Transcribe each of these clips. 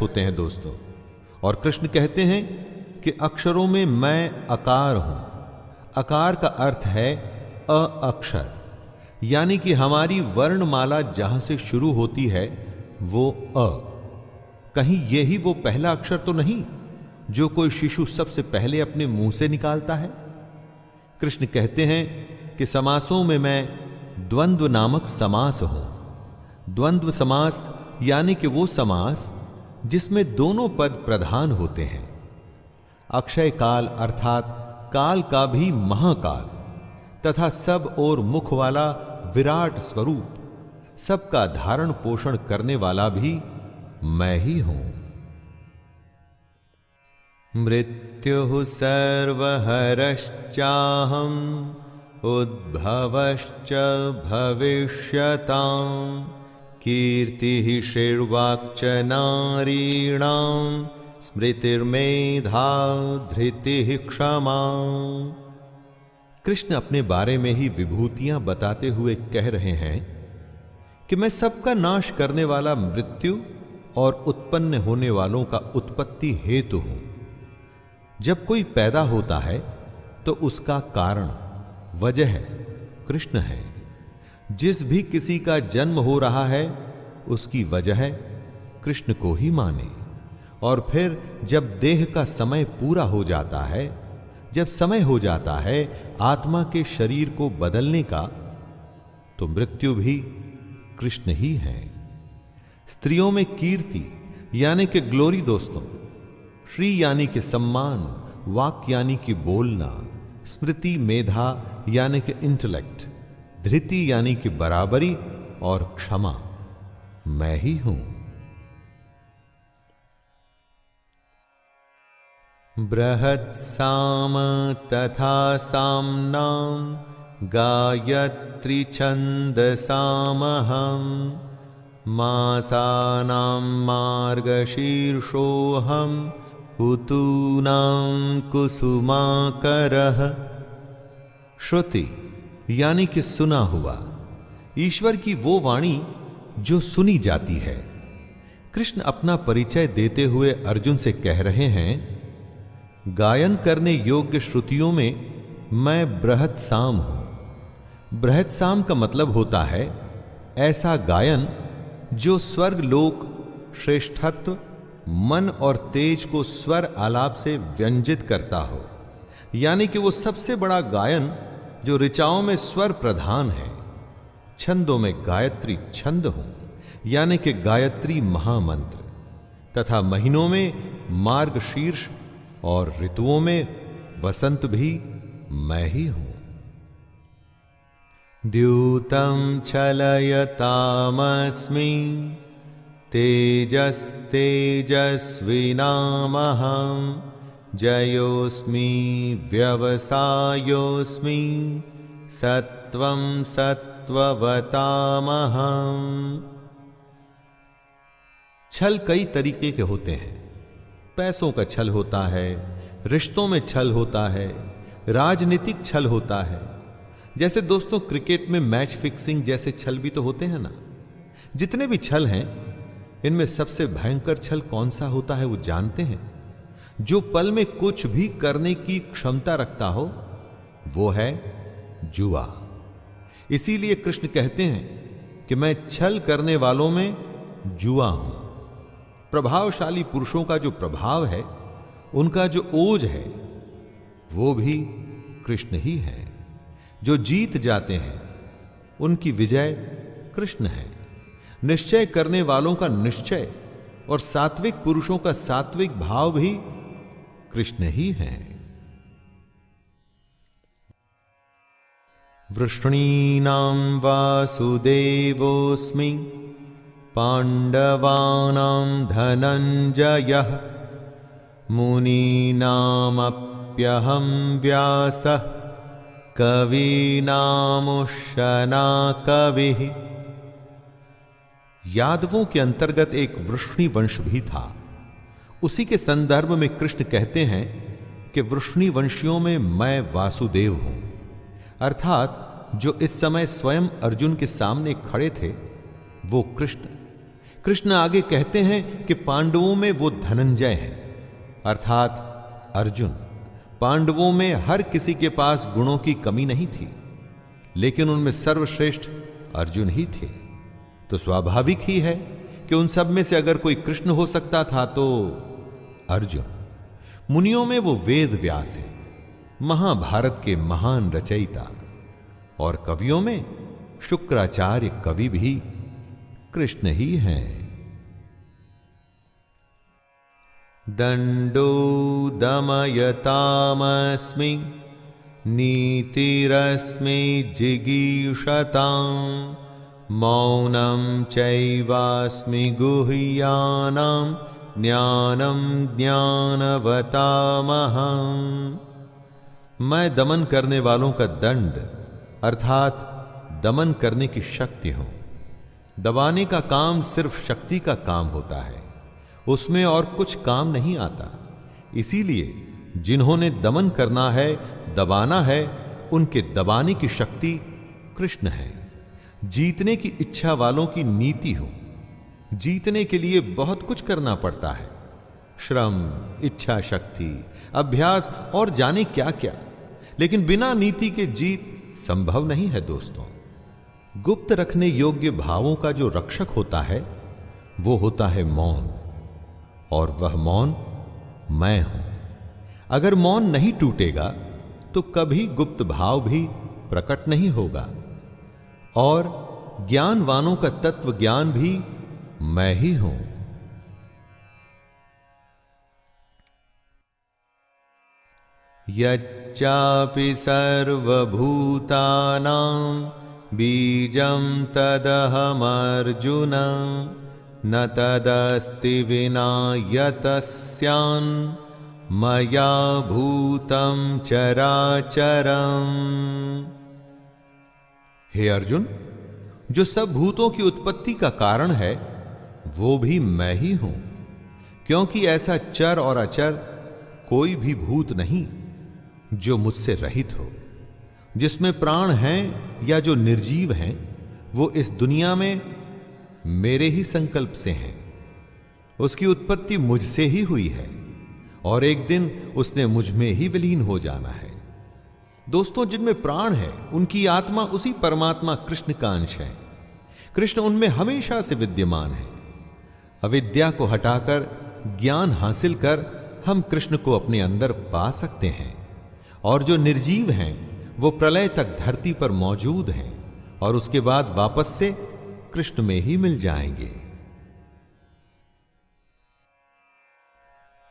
होते हैं दोस्तों। और कृष्ण कहते हैं कि अक्षरों में मैं अकार हूं। अकार का अर्थ है अ अक्षर, यानी कि हमारी वर्णमाला जहां से शुरू होती है वो अ। कहीं यही वो पहला अक्षर तो नहीं जो कोई शिशु सबसे पहले अपने मुंह से निकालता है। कृष्ण कहते हैं कि समासों में मैं द्वंद्व नामक समास हूं। द्वंद्व समास यानी कि वो समास जिसमें दोनों पद प्रधान होते हैं। अक्षय काल अर्थात काल का भी महाकाल तथा सब और मुख वाला विराट स्वरूप, सबका धारण पोषण करने वाला भी मैं ही हूं। मृत्युः सर्वहरश्चाहम् उद्भवश्च भविष्यताम् कीर्तिः श्रीर्वाक्च नारीणां स्मृतिर्मेधा धृतिः क्षमा। कृष्ण अपने बारे में ही विभूतियां बताते हुए कह रहे हैं कि मैं सबका नाश करने वाला मृत्यु और उत्पन्न होने वालों का उत्पत्ति हेतु हूं। जब कोई पैदा होता है तो उसका कारण वजह कृष्ण है। जिस भी किसी का जन्म हो रहा है उसकी वजह कृष्ण को ही माने। और फिर जब देह का समय पूरा हो जाता है, जब समय हो जाता है आत्मा के शरीर को बदलने का, तो मृत्यु भी कृष्ण ही है। स्त्रियों में कीर्ति यानी कि ग्लोरी दोस्तों, श्री यानी कि सम्मान, वाक यानी कि बोलना, स्मृति मेधा यानी कि इंटेलेक्ट, धृति यानी कि बराबरी और क्षमा मैं ही हूं। बृहत्साम तथा साम्नां गायत्री छन्दसामहं मासानां मार्गशीर्षोऽहं ऋतूनां कुसुमाकरः। श्रुति यानी कि सुना हुआ, ईश्वर की वो वाणी जो सुनी जाती है। कृष्ण अपना परिचय देते हुए अर्जुन से कह रहे हैं, गायन करने योग्य श्रुतियों में मैं बृहत्साम हूं। बृहत्साम का मतलब होता है ऐसा गायन जो स्वर्ग लोक श्रेष्ठत्व, मन और तेज को स्वर आलाप से व्यंजित करता हो, यानी कि वो सबसे बड़ा गायन जो ऋचाओं में स्वर प्रधान है। छंदों में गायत्री छंद हूं, यानी कि गायत्री महामंत्र, तथा महीनों में मार्गशीर्ष और ऋतुओं में वसंत भी मैं ही हूं। द्यूतं छलयतामस्मि तेजस्तेजस्विनामहं जयोस्मि व्यवसायोस्मि सत्वं सत्ववतामहं। छल कई तरीके के होते हैं। पैसों का छल होता है, रिश्तों में छल होता है, राजनीतिक छल होता है। जैसे दोस्तों क्रिकेट में मैच फिक्सिंग जैसे छल भी तो होते हैं ना। जितने भी छल हैं इनमें सबसे भयंकर छल कौन सा होता है वो जानते हैं? जो पल में कुछ भी करने की क्षमता रखता हो वो है जुआ। इसीलिए कृष्ण कहते हैं कि मैं छल करने वालों में जुआ हूं। प्रभावशाली पुरुषों का जो प्रभाव है, उनका जो ओज है, वो भी कृष्ण ही है। जो जीत जाते हैं उनकी विजय कृष्ण है। निश्चय करने वालों का निश्चय और सात्विक पुरुषों का सात्विक भाव भी कृष्ण ही है। वृष्णीनां वासुदेवोऽस्मि पाण्डवानां धनञ्जयः मुनीनामप्यहं व्यासः कवीनामुशना कविः। यादवों के अंतर्गत एक वृष्णि वंश भी था। उसी के संदर्भ में कृष्ण कहते हैं कि वृष्णि वंशियों में मैं वासुदेव हूं, अर्थात जो इस समय स्वयं अर्जुन के सामने खड़े थे वो कृष्ण। कृष्ण आगे कहते हैं कि पांडवों में वो धनंजय हैं, अर्थात अर्जुन। पांडवों में हर किसी के पास गुणों की कमी नहीं थी, लेकिन उनमें सर्वश्रेष्ठ अर्जुन ही थे। तो स्वाभाविक ही है कि उन सब में से अगर कोई कृष्ण हो सकता था तो अर्जुन। मुनियों में वो वेद व्यास है, महाभारत के महान रचयिता, और कवियों में शुक्राचार्य कवि भी कृष्ण ही हैं। दंडो दमयतामस्मि नीतिरस्मि जिगीषताम् मौनं चैवास्मि गुह्यानां ज्ञानं ज्ञानवतामहम्। मैं दमन करने वालों का दंड अर्थात दमन करने की शक्ति हूं। दबाने का काम सिर्फ शक्ति का काम होता है, उसमें और कुछ काम नहीं आता। इसीलिए जिन्होंने दमन करना है, दबाना है, उनके दबाने की शक्ति कृष्ण है। जीतने की इच्छा वालों की नीति हो। जीतने के लिए बहुत कुछ करना पड़ता है, श्रम, इच्छा शक्ति, अभ्यास और जाने क्या क्या, लेकिन बिना नीति के जीत संभव नहीं है दोस्तों। गुप्त रखने योग्य भावों का जो रक्षक होता है वो होता है मौन, और वह मौन मैं हूं। अगर मौन नहीं टूटेगा तो कभी गुप्त भाव भी प्रकट नहीं होगा, और ज्ञानवानों का तत्व ज्ञान भी मैं ही हूं। यच्चापि सर्वभूतानां बीजं तदहमर्जुन न तदस्ति विना यतस्यान् मया भूतं चराचरम्। हे अर्जुन, जो सब भूतों की उत्पत्ति का कारण है वो भी मैं ही हूं, क्योंकि ऐसा चर और अचर कोई भी भूत नहीं जो मुझसे रहित हो। जिसमें प्राण हैं या जो निर्जीव हैं वो इस दुनिया में मेरे ही संकल्प से हैं। उसकी उत्पत्ति मुझसे ही हुई है और एक दिन उसने मुझ में ही विलीन हो जाना है। दोस्तों, जिनमें प्राण है उनकी आत्मा उसी परमात्मा कृष्ण का अंश है। कृष्ण उनमें हमेशा से विद्यमान है। अविद्या को हटाकर ज्ञान हासिल कर हम कृष्ण को अपने अंदर पा सकते हैं, और जो निर्जीव हैं वो प्रलय तक धरती पर मौजूद हैं और उसके बाद वापस से कृष्ण में ही मिल जाएंगे।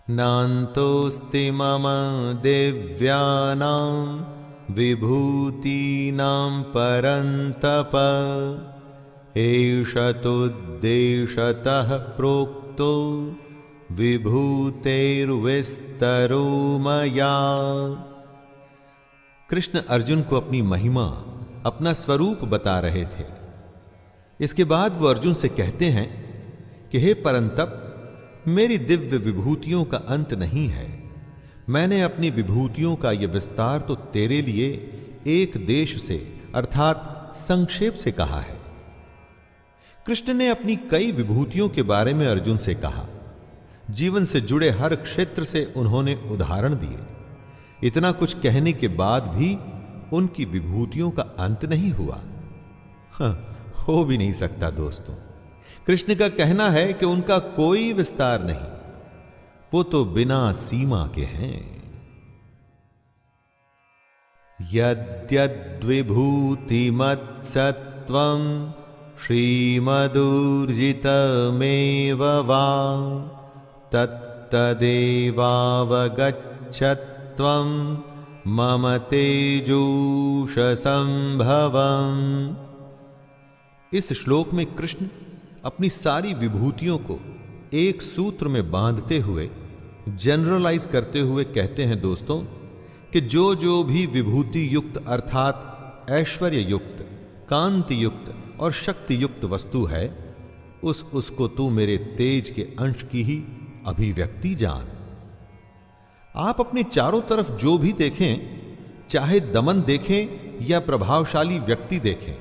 नान्तोस्ति मम दिव्यानां विभूतीनां परन्तप एष तुद्देशतः प्रोक्तो विभूतेर्विस्तरो मया। कृष्ण अर्जुन को अपनी महिमा, अपना स्वरूप बता रहे थे। इसके बाद वो अर्जुन से कहते हैं कि हे परंतप, मेरी दिव्य विभूतियों का अंत नहीं है। मैंने अपनी विभूतियों का यह विस्तार तो तेरे लिए एक देश से अर्थात संक्षेप से कहा है। कृष्ण ने अपनी कई विभूतियों के बारे में अर्जुन से कहा। जीवन से जुड़े हर क्षेत्र से उन्होंने उदाहरण दिए। इतना कुछ कहने के बाद भी उनकी विभूतियों का अंत नहीं हुआ। हो भी नहीं सकता दोस्तों। कृष्ण का कहना है कि उनका कोई विस्तार नहीं, वो तो बिना सीमा के हैं। यद्यद्विभूतिमत्सत्त्वं श्रीमदूर्जितमेव वा तत्तदेवावगच्छत्वं मम तेजूषसंभवम्। इस श्लोक में कृष्ण अपनी सारी विभूतियों को एक सूत्र में बांधते हुए, जनरलाइज करते हुए कहते हैं दोस्तों कि जो जो भी विभूति युक्त अर्थात ऐश्वर्य युक्त, कांति युक्त और शक्ति युक्त वस्तु है, उसको तू मेरे तेज के अंश की ही अभिव्यक्ति जान। आप अपने चारों तरफ जो भी देखें, चाहे दमन देखें या प्रभावशाली व्यक्ति देखें,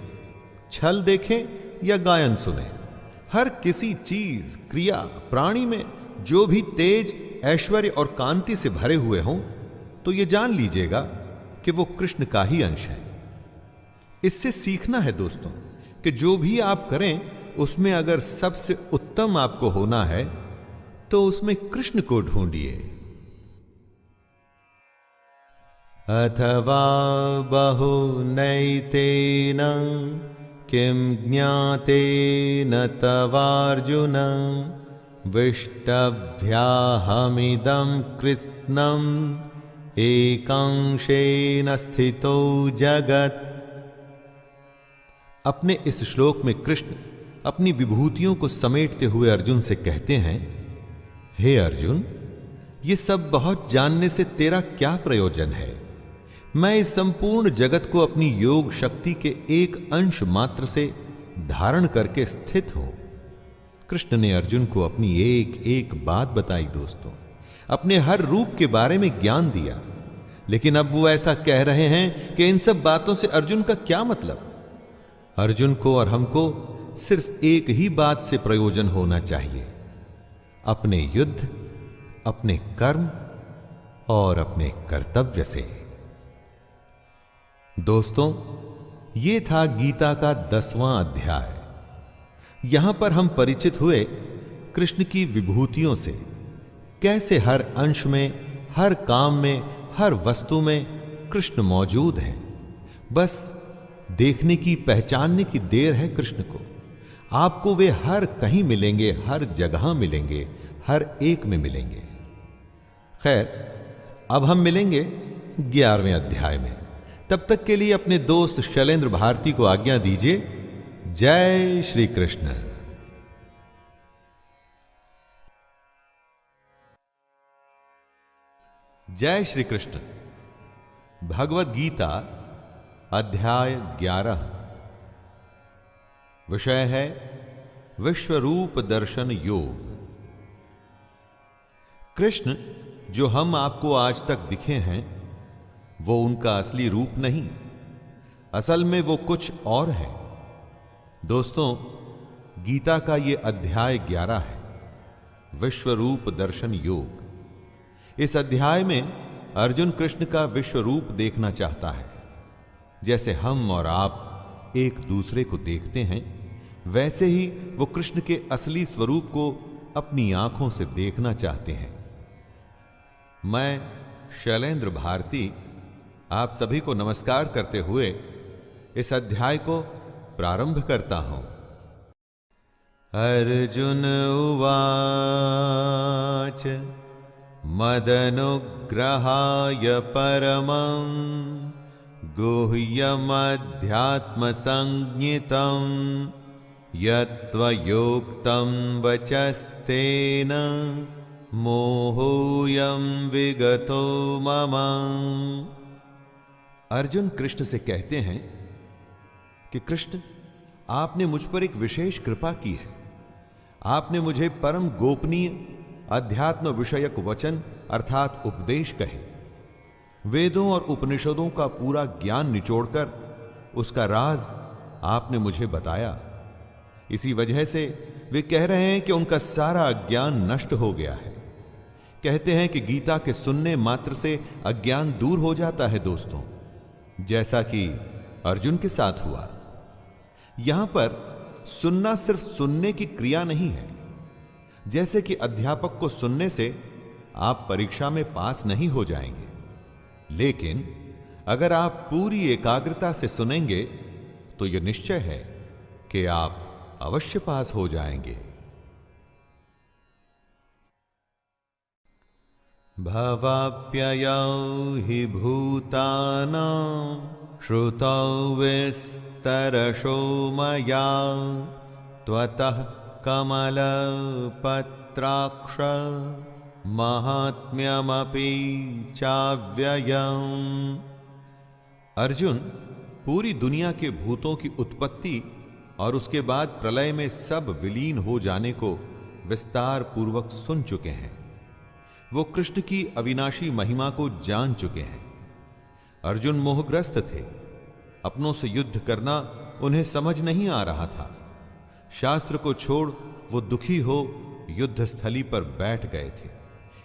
छल देखें या गायन सुने, हर किसी चीज, क्रिया, प्राणी में जो भी तेज, ऐश्वर्य और कांति से भरे हुए हों, तो यह जान लीजिएगा कि वो कृष्ण का ही अंश है। इससे सीखना है दोस्तों कि जो भी आप करें उसमें अगर सबसे उत्तम आपको होना है तो उसमें कृष्ण को ढूंढिए। अथवा बहु नैतेन किं ज्ञातेन तवार्जुन विष्टभ्याहमिदं कृत्स्नम् एकांशेन स्थितो जगत्। अपने इस श्लोक में कृष्ण अपनी विभूतियों को समेटते हुए अर्जुन से कहते हैं, हे अर्जुन, ये सब बहुत जानने से तेरा क्या प्रयोजन है? मैं इस संपूर्ण जगत को अपनी योग शक्ति के एक अंश मात्र से धारण करके स्थित हूं। कृष्ण ने अर्जुन को अपनी एक एक बात बताई दोस्तों, अपने हर रूप के बारे में ज्ञान दिया। लेकिन अब वो ऐसा कह रहे हैं कि इन सब बातों से अर्जुन का क्या मतलब? अर्जुन को और हमको सिर्फ एक ही बात से प्रयोजन होना चाहिए, अपने युद्ध, अपने कर्म और अपने कर्तव्य से। दोस्तों, ये था गीता का 10वां अध्याय। यहां पर हम परिचित हुए कृष्ण की विभूतियों से, कैसे हर अंश में, हर काम में, हर वस्तु में कृष्ण मौजूद हैं। बस देखने की, पहचानने की देर है कृष्ण को। आपको वे हर कहीं मिलेंगे, हर जगह मिलेंगे, हर एक में मिलेंगे। खैर, अब हम मिलेंगे 11वें अध्याय में। तब तक के लिए अपने दोस्त शैलेंद्र भारती को आज्ञा दीजिए। जय श्री कृष्ण। जय श्री कृष्ण। भगवत गीता अध्याय 11। विषय है विश्वरूप दर्शन योग। कृष्ण जो हम आपको आज तक दिखे हैं वो उनका असली रूप नहीं, असल में वो कुछ और है। दोस्तों, गीता का ये अध्याय 11 है, विश्वरूप दर्शन योग। इस अध्याय में अर्जुन कृष्ण का विश्व रूप देखना चाहता है। जैसे हम और आप एक दूसरे को देखते हैं, वैसे ही वो कृष्ण के असली स्वरूप को अपनी आंखों से देखना चाहते हैं। मैं शैलेंद्र भारती आप सभी को नमस्कार करते हुए इस अध्याय को प्रारंभ करता हूं। अर्जुन उवाच मदनुग्रहाय परमं गुह्यमध्यात्म संज्ञितं यत्त्वयोक्तं वचस्तेन मोहोऽयं विगतो मम। अर्जुन कृष्ण से कहते हैं कि कृष्ण, आपने मुझ पर एक विशेष कृपा की है। आपने मुझे परम गोपनीय अध्यात्म विषयक वचन अर्थात उपदेश कहे, वेदों और उपनिषदों का पूरा ज्ञान निचोड़कर उसका राज आपने मुझे बताया। इसी वजह से वे कह रहे हैं कि उनका सारा अज्ञान नष्ट हो गया है। कहते हैं कि गीता के सुनने मात्र से अज्ञान दूर हो जाता है दोस्तों, जैसा कि अर्जुन के साथ हुआ। यहां पर सुनना सिर्फ सुनने की क्रिया नहीं है। जैसे कि अध्यापक को सुनने से आप परीक्षा में पास नहीं हो जाएंगे, लेकिन अगर आप पूरी एकाग्रता से सुनेंगे तो यह निश्चय है कि आप अवश्य पास हो जाएंगे। भवाप्ययौ हि भूतानां श्रुतौ विस्तरशो मया त्वतः कमलपत्राक्ष महात्म्यमपि चाव्ययम्। अर्जुन, पूरी दुनिया के भूतों की उत्पत्ति और उसके बाद प्रलय में सब विलीन हो जाने को विस्तार पूर्वक सुन चुके हैं। वो कृष्ण की अविनाशी महिमा को जान चुके हैं। अर्जुन मोहग्रस्त थे। अपनों से युद्ध करना उन्हें समझ नहीं आ रहा था। शास्त्र को छोड़ वो दुखी हो युद्ध स्थली पर बैठ गए थे।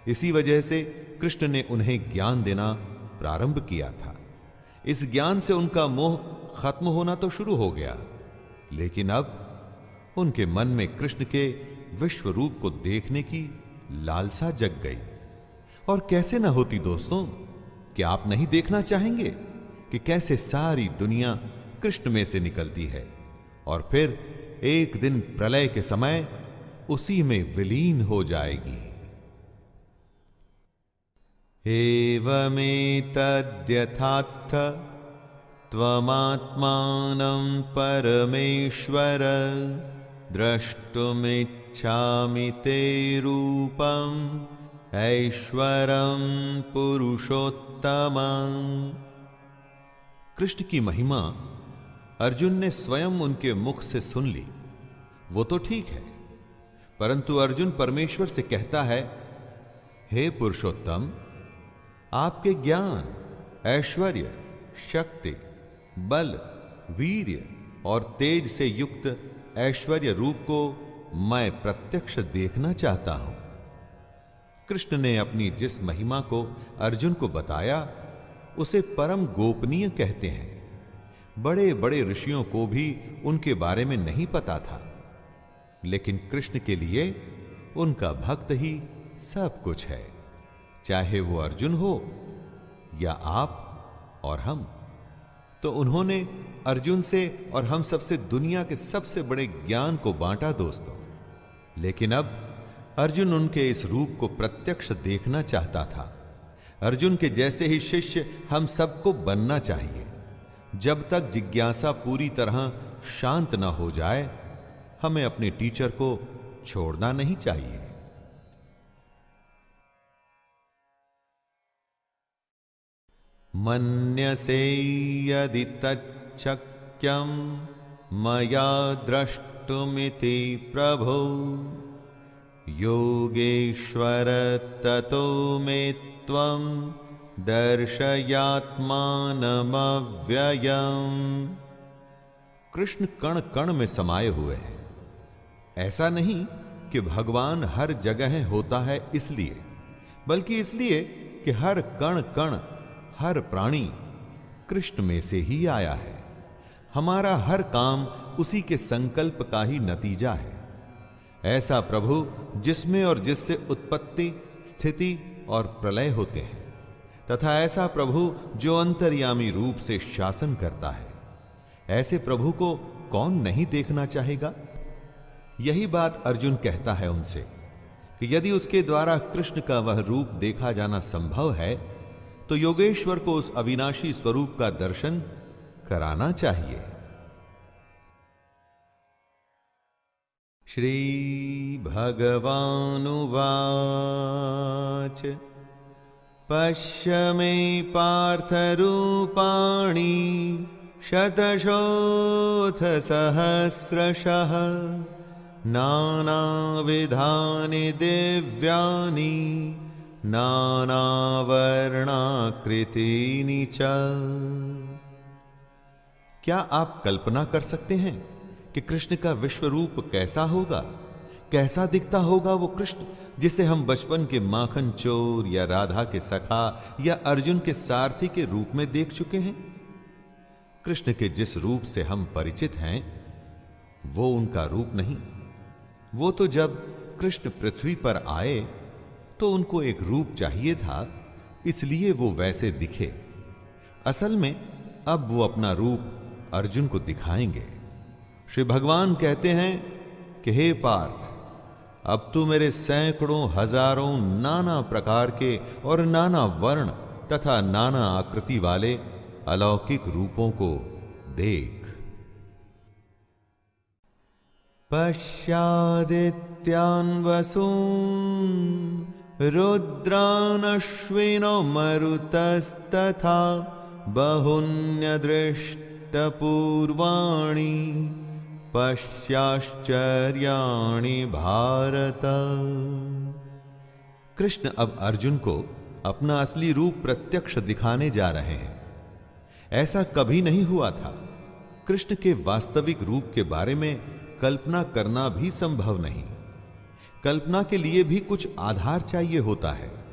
इसी वजह से कृष्ण ने उन्हें ज्ञान देना प्रारंभ किया था। इस ज्ञान से उनका मोह खत्म होना तो शुरू हो गया, लेकिन अब उनके मन में कृष्ण के विश्व रूप को देखने की लालसा जग गई। और कैसे ना होती दोस्तों, कि आप नहीं देखना चाहेंगे कि कैसे सारी दुनिया कृष्ण में से निकलती है और फिर एक दिन प्रलय के समय उसी में विलीन हो जाएगी। एवमेतद्यथार्थ त्वमात्मानं परमेश्वर द्रष्टुमिच्छामि ते रूपम् ऐश्वरं पुरुषोत्तमं। कृष्ण की महिमा अर्जुन ने स्वयं उनके मुख से सुन ली, वो तो ठीक है, परंतु अर्जुन परमेश्वर से कहता है, हे पुरुषोत्तम, आपके ज्ञान, ऐश्वर्य, शक्ति, बल, वीर्य और तेज से युक्त ऐश्वर्य रूप को मैं प्रत्यक्ष देखना चाहता हूं। कृष्ण ने अपनी जिस महिमा को अर्जुन को बताया उसे परम गोपनीय कहते हैं। बड़े बड़े ऋषियों को भी उनके बारे में नहीं पता था, लेकिन कृष्ण के लिए उनका भक्त ही सब कुछ है, चाहे वो अर्जुन हो या आप और हम। तो उन्होंने अर्जुन से और हम सबसे दुनिया के सबसे बड़े ज्ञान को बांटा दोस्तों। लेकिन अब अर्जुन उनके इस रूप को प्रत्यक्ष देखना चाहता था। अर्जुन के जैसे ही शिष्य हम सबको बनना चाहिए। जब तक जिज्ञासा पूरी तरह शांत न हो जाए, हमें अपने टीचर को छोड़ना नहीं चाहिए। मन्यसे यदि तच्छक्यं मया द्रष्टुमिति प्रभो योगेश्वर ततो मे त्वं दर्शयात्मानमव्ययम्। कृष्ण कण कण में समाये हुए हैं। ऐसा नहीं कि भगवान हर जगह होता है इसलिए, बल्कि इसलिए कि हर कण कण, हर प्राणी कृष्ण में से ही आया है। हमारा हर काम उसी के संकल्प का ही नतीजा है। ऐसा प्रभु जिसमें और जिससे उत्पत्ति, स्थिति और प्रलय होते हैं, तथा ऐसा प्रभु जो अंतर्यामी रूप से शासन करता है, ऐसे प्रभु को कौन नहीं देखना चाहेगा। यही बात अर्जुन कहता है उनसे कि यदि उसके द्वारा कृष्ण का वह रूप देखा जाना संभव है, तो योगेश्वर को उस अविनाशी स्वरूप का दर्शन कराना चाहिए। श्री भगवानुवाच पश्य मे पार्थरूपाणि शतशोऽथ सहस्रशः नानाविधानि दिव्यानि नानावर्णाकृतीनि च। क्या आप कल्पना कर सकते हैं कि कृष्ण का विश्व रूप कैसा होगा? कैसा दिखता होगा वो कृष्ण जिसे हम बचपन के माखन चोर या राधा के सखा या अर्जुन के सारथी के रूप में देख चुके हैं। कृष्ण के जिस रूप से हम परिचित हैं, वो उनका रूप नहीं। वो तो जब कृष्ण पृथ्वी पर आए तो उनको एक रूप चाहिए था, इसलिए वो वैसे दिखे। असल में अब वो अपना रूप अर्जुन को दिखाएंगे। श्री भगवान कहते हैं कि हे पार्थ, अब तू मेरे सैकड़ों हजारों नाना प्रकार के और नाना वर्ण तथा नाना आकृति वाले अलौकिक रूपों को देख। पश्यादित्यान् वसून् रुद्रानश्विनो मरुतस्तथा बहुन्यदृष्टपूर्वाणि पश्चाश्चर्याणि भारत। कृष्ण अब अर्जुन को अपना असली रूप प्रत्यक्ष दिखाने जा रहे हैं। ऐसा कभी नहीं हुआ था। कृष्ण के वास्तविक रूप के बारे में कल्पना करना भी संभव नहीं। कल्पना के लिए भी कुछ आधार चाहिए होता है।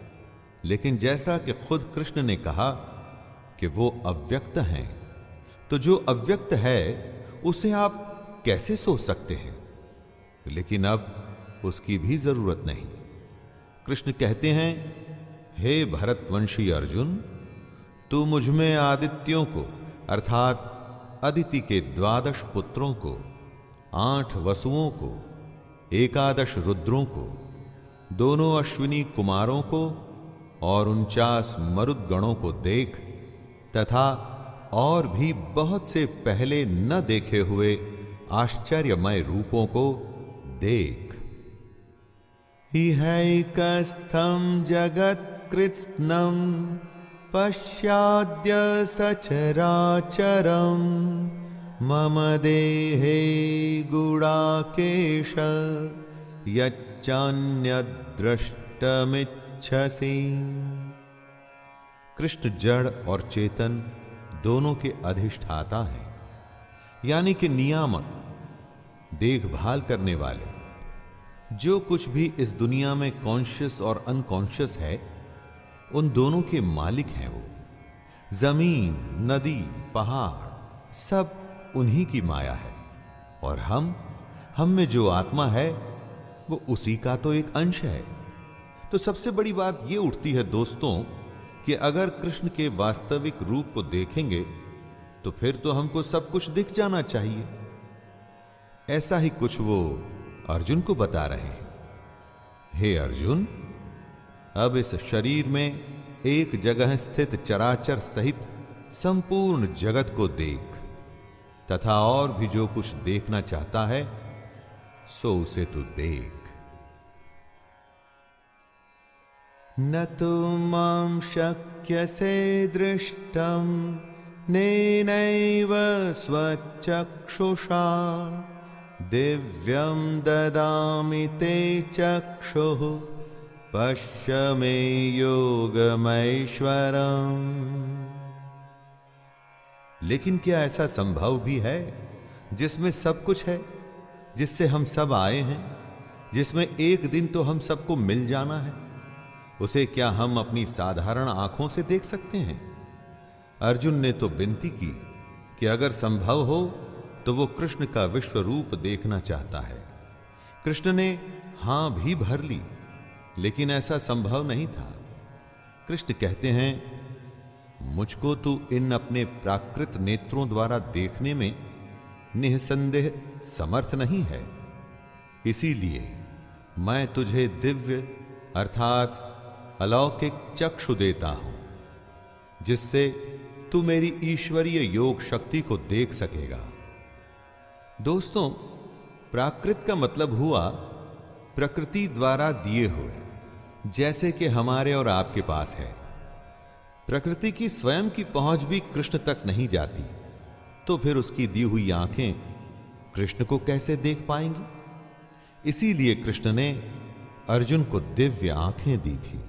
लेकिन जैसा कि खुद कृष्ण ने कहा कि वो अव्यक्त हैं, तो जो अव्यक्त है उसे आप कैसे सोच सकते हैं? लेकिन अब उसकी भी जरूरत नहीं। कृष्ण कहते हैं, हे भरतवंशी अर्जुन, तू मुझमें आदित्यों को अर्थात अदिति के 12 पुत्रों को, 8 वसुओं को, 11 रुद्रों को, दोनों अश्विनी कुमारों को और 49 मरुदगणों को देख, तथा और भी बहुत से पहले न देखे हुए आश्चर्यमय रूपों को देख। इहैकस्थं जगत्कृत्स्नं पश्याद्य सचराचरं मम देहे गुडाकेश यच्चान्यद्द्रष्टुमिच्छसि। कृष्ण जड़ और चेतन दोनों के अधिष्ठाता हैं, यानी कि नियामक, देखभाल करने वाले। जो कुछ भी इस दुनिया में कॉन्शियस और अनकॉन्शियस है, उन दोनों के मालिक हैं वो। जमीन, नदी, पहाड़ सब उन्हीं की माया है। और हम में जो आत्मा है वो उसी का तो एक अंश है। तो सबसे बड़ी बात ये उठती है दोस्तों कि अगर कृष्ण के वास्तविक रूप को देखेंगे तो फिर तो हमको सब कुछ दिख जाना चाहिए। ऐसा ही कुछ वो अर्जुन को बता रहे हैं। हे अर्जुन, अब इस शरीर में एक जगह स्थित चराचर सहित संपूर्ण जगत को देख, तथा और भी जो कुछ देखना चाहता है सो उसे तू देख। न तो मां शक्यसे दृष्टम नेनैव स्वचक्षुषा दिव्यं ददामि ते चक्षुः पश्य मे योगमैश्वरम्। लेकिन क्या ऐसा संभव भी है जिसमें सब कुछ है, जिससे हम सब आए हैं, जिसमें एक दिन तो हम सबको मिल जाना है? उसे क्या हम अपनी साधारण आंखों से देख सकते हैं? अर्जुन ने तो विनती की कि अगर संभव हो तो वो कृष्ण का विश्व रूप देखना चाहता है। कृष्ण ने हां भी भर ली, लेकिन ऐसा संभव नहीं था। कृष्ण कहते हैं, मुझको तू इन अपने प्राकृत नेत्रों द्वारा देखने में निसंदेह समर्थ नहीं है। इसीलिए मैं तुझे दिव्य अर्थात अलौकिक चक्षु देता हूं, जिससे तू मेरी ईश्वरीय योग शक्ति को देख सकेगा। दोस्तों, प्राकृत का मतलब हुआ प्रकृति द्वारा दिए हुए, जैसे कि हमारे और आपके पास है। प्रकृति की स्वयं की पहुंच भी कृष्ण तक नहीं जाती, तो फिर उसकी दी हुई आंखें कृष्ण को कैसे देख पाएंगी? इसीलिए कृष्ण ने अर्जुन को दिव्य आंखें दी थी।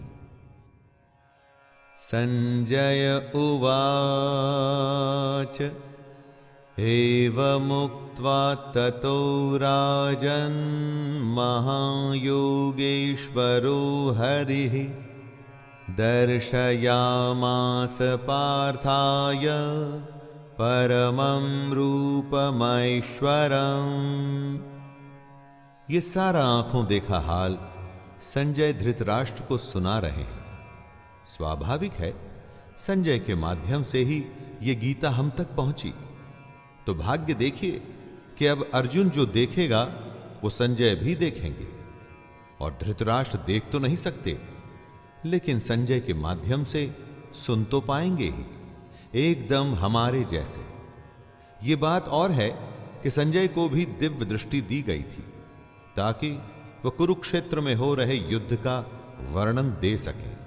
संजय उवाच एवमुक्त्वा ततो राजन् महायोगेश्वरो हरिः दर्शयामास पार्थाय परमं रूपमैश्वरम्। ये सारा आंखों देखा हाल संजय धृतराष्ट्र को सुना रहे हैं। स्वाभाविक है, संजय के माध्यम से ही ये गीता हम तक पहुंची। तो भाग्य देखिए कि अब अर्जुन जो देखेगा वो संजय भी देखेंगे। और धृतराष्ट्र देख तो नहीं सकते, लेकिन संजय के माध्यम से सुन तो पाएंगे ही, एकदम हमारे जैसे। ये बात और है कि संजय को भी दिव्य दृष्टि दी गई थी, ताकि वह कुरुक्षेत्र में हो रहे युद्ध का वर्णन दे सके।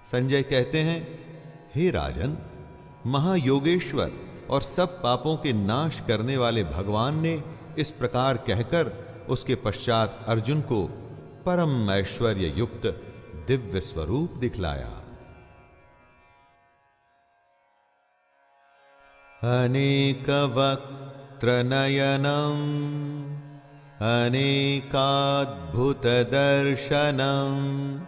संजय कहते हैं, हे राजन, महायोगेश्वर और सब पापों के नाश करने वाले भगवान ने इस प्रकार कहकर उसके पश्चात अर्जुन को परम ऐश्वर्य युक्त दिव्य स्वरूप दिखलाया। अनेक वक्त्र नयनम अनेकाद्भुतदर्शनम्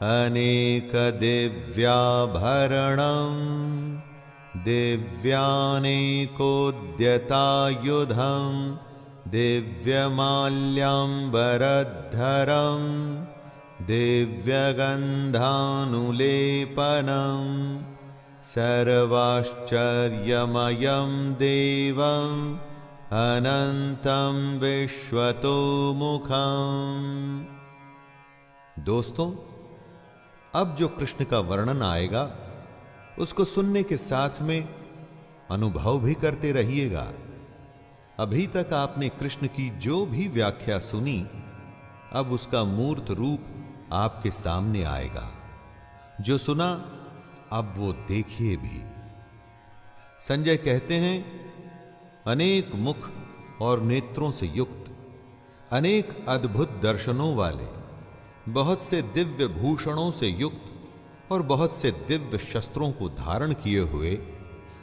अनेकदिव्याभरणम् दिव्यानेकोद्यतायुधम् दिव्यमाल्याम्बरधरम् दिव्यगन्धानुलेपनम् सर्वाश्चर्यमयं देवम् अनंतं विश्वतोमुखम्। दोस्तों, अब जो कृष्ण का वर्णन आएगा उसको सुनने के साथ में अनुभव भी करते रहिएगा। अभी तक आपने कृष्ण की जो भी व्याख्या सुनी, अब उसका मूर्त रूप आपके सामने आएगा। जो सुना अब वो देखिए भी। संजय कहते हैं, अनेक मुख और नेत्रों से युक्त, अनेक अद्भुत दर्शनों वाले, बहुत से दिव्य भूषणों से युक्त और बहुत से दिव्य शस्त्रों को धारण किए हुए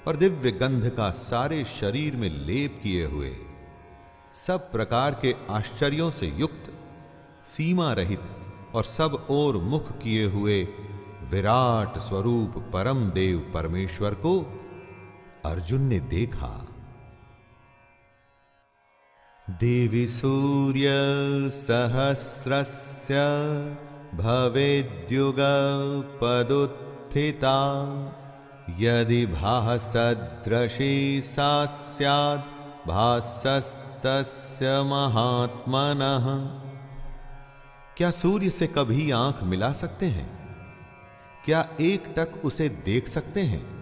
और दिव्य गंध का सारे शरीर में लेप किए हुए, सब प्रकार के आश्चर्यों से युक्त, सीमा रहित और सब ओर मुख किए हुए विराट स्वरूप परम देव परमेश्वर को अर्जुन ने देखा। देवी सूर्य सहस्रस्य भवेद्युगपदुत्थिता यदि भासदृशी सा स्यात् भासस्तस्य महात्मनः। क्या सूर्य से कभी आंख मिला सकते हैं? क्या एक टक उसे देख सकते हैं?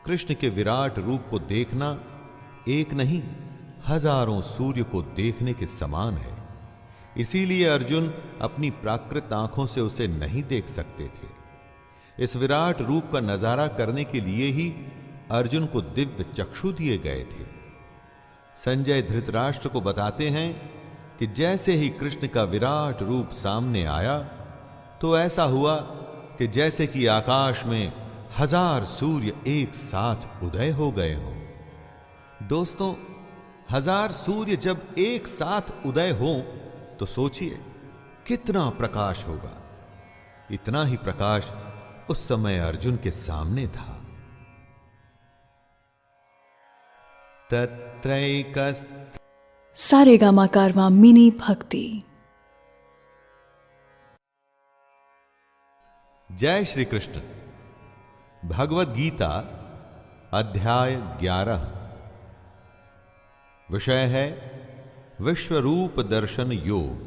कृष्ण के विराट रूप को देखना एक नहीं, हजारों सूर्य को देखने के समान है। इसीलिए अर्जुन अपनी प्राकृत आंखों से उसे नहीं देख सकते थे। इस विराट रूप का नजारा करने के लिए ही अर्जुन को दिव्य चक्षु दिए गए थे। संजय धृतराष्ट्र को बताते हैं कि जैसे ही कृष्ण का विराट रूप सामने आया तो ऐसा हुआ कि जैसे कि आकाश में हजार सूर्य एक साथ उदय हो गए हों। दोस्तों, हजार सूर्य जब एक साथ उदय हो तो सोचिए कितना प्रकाश होगा। इतना ही प्रकाश उस समय अर्जुन के सामने था। तत्रैकस् सारेगामा कारवां मिनी भक्ति। जय श्री कृष्ण। भगवद गीता अध्याय 11। विषय है विश्वरूप दर्शन योग।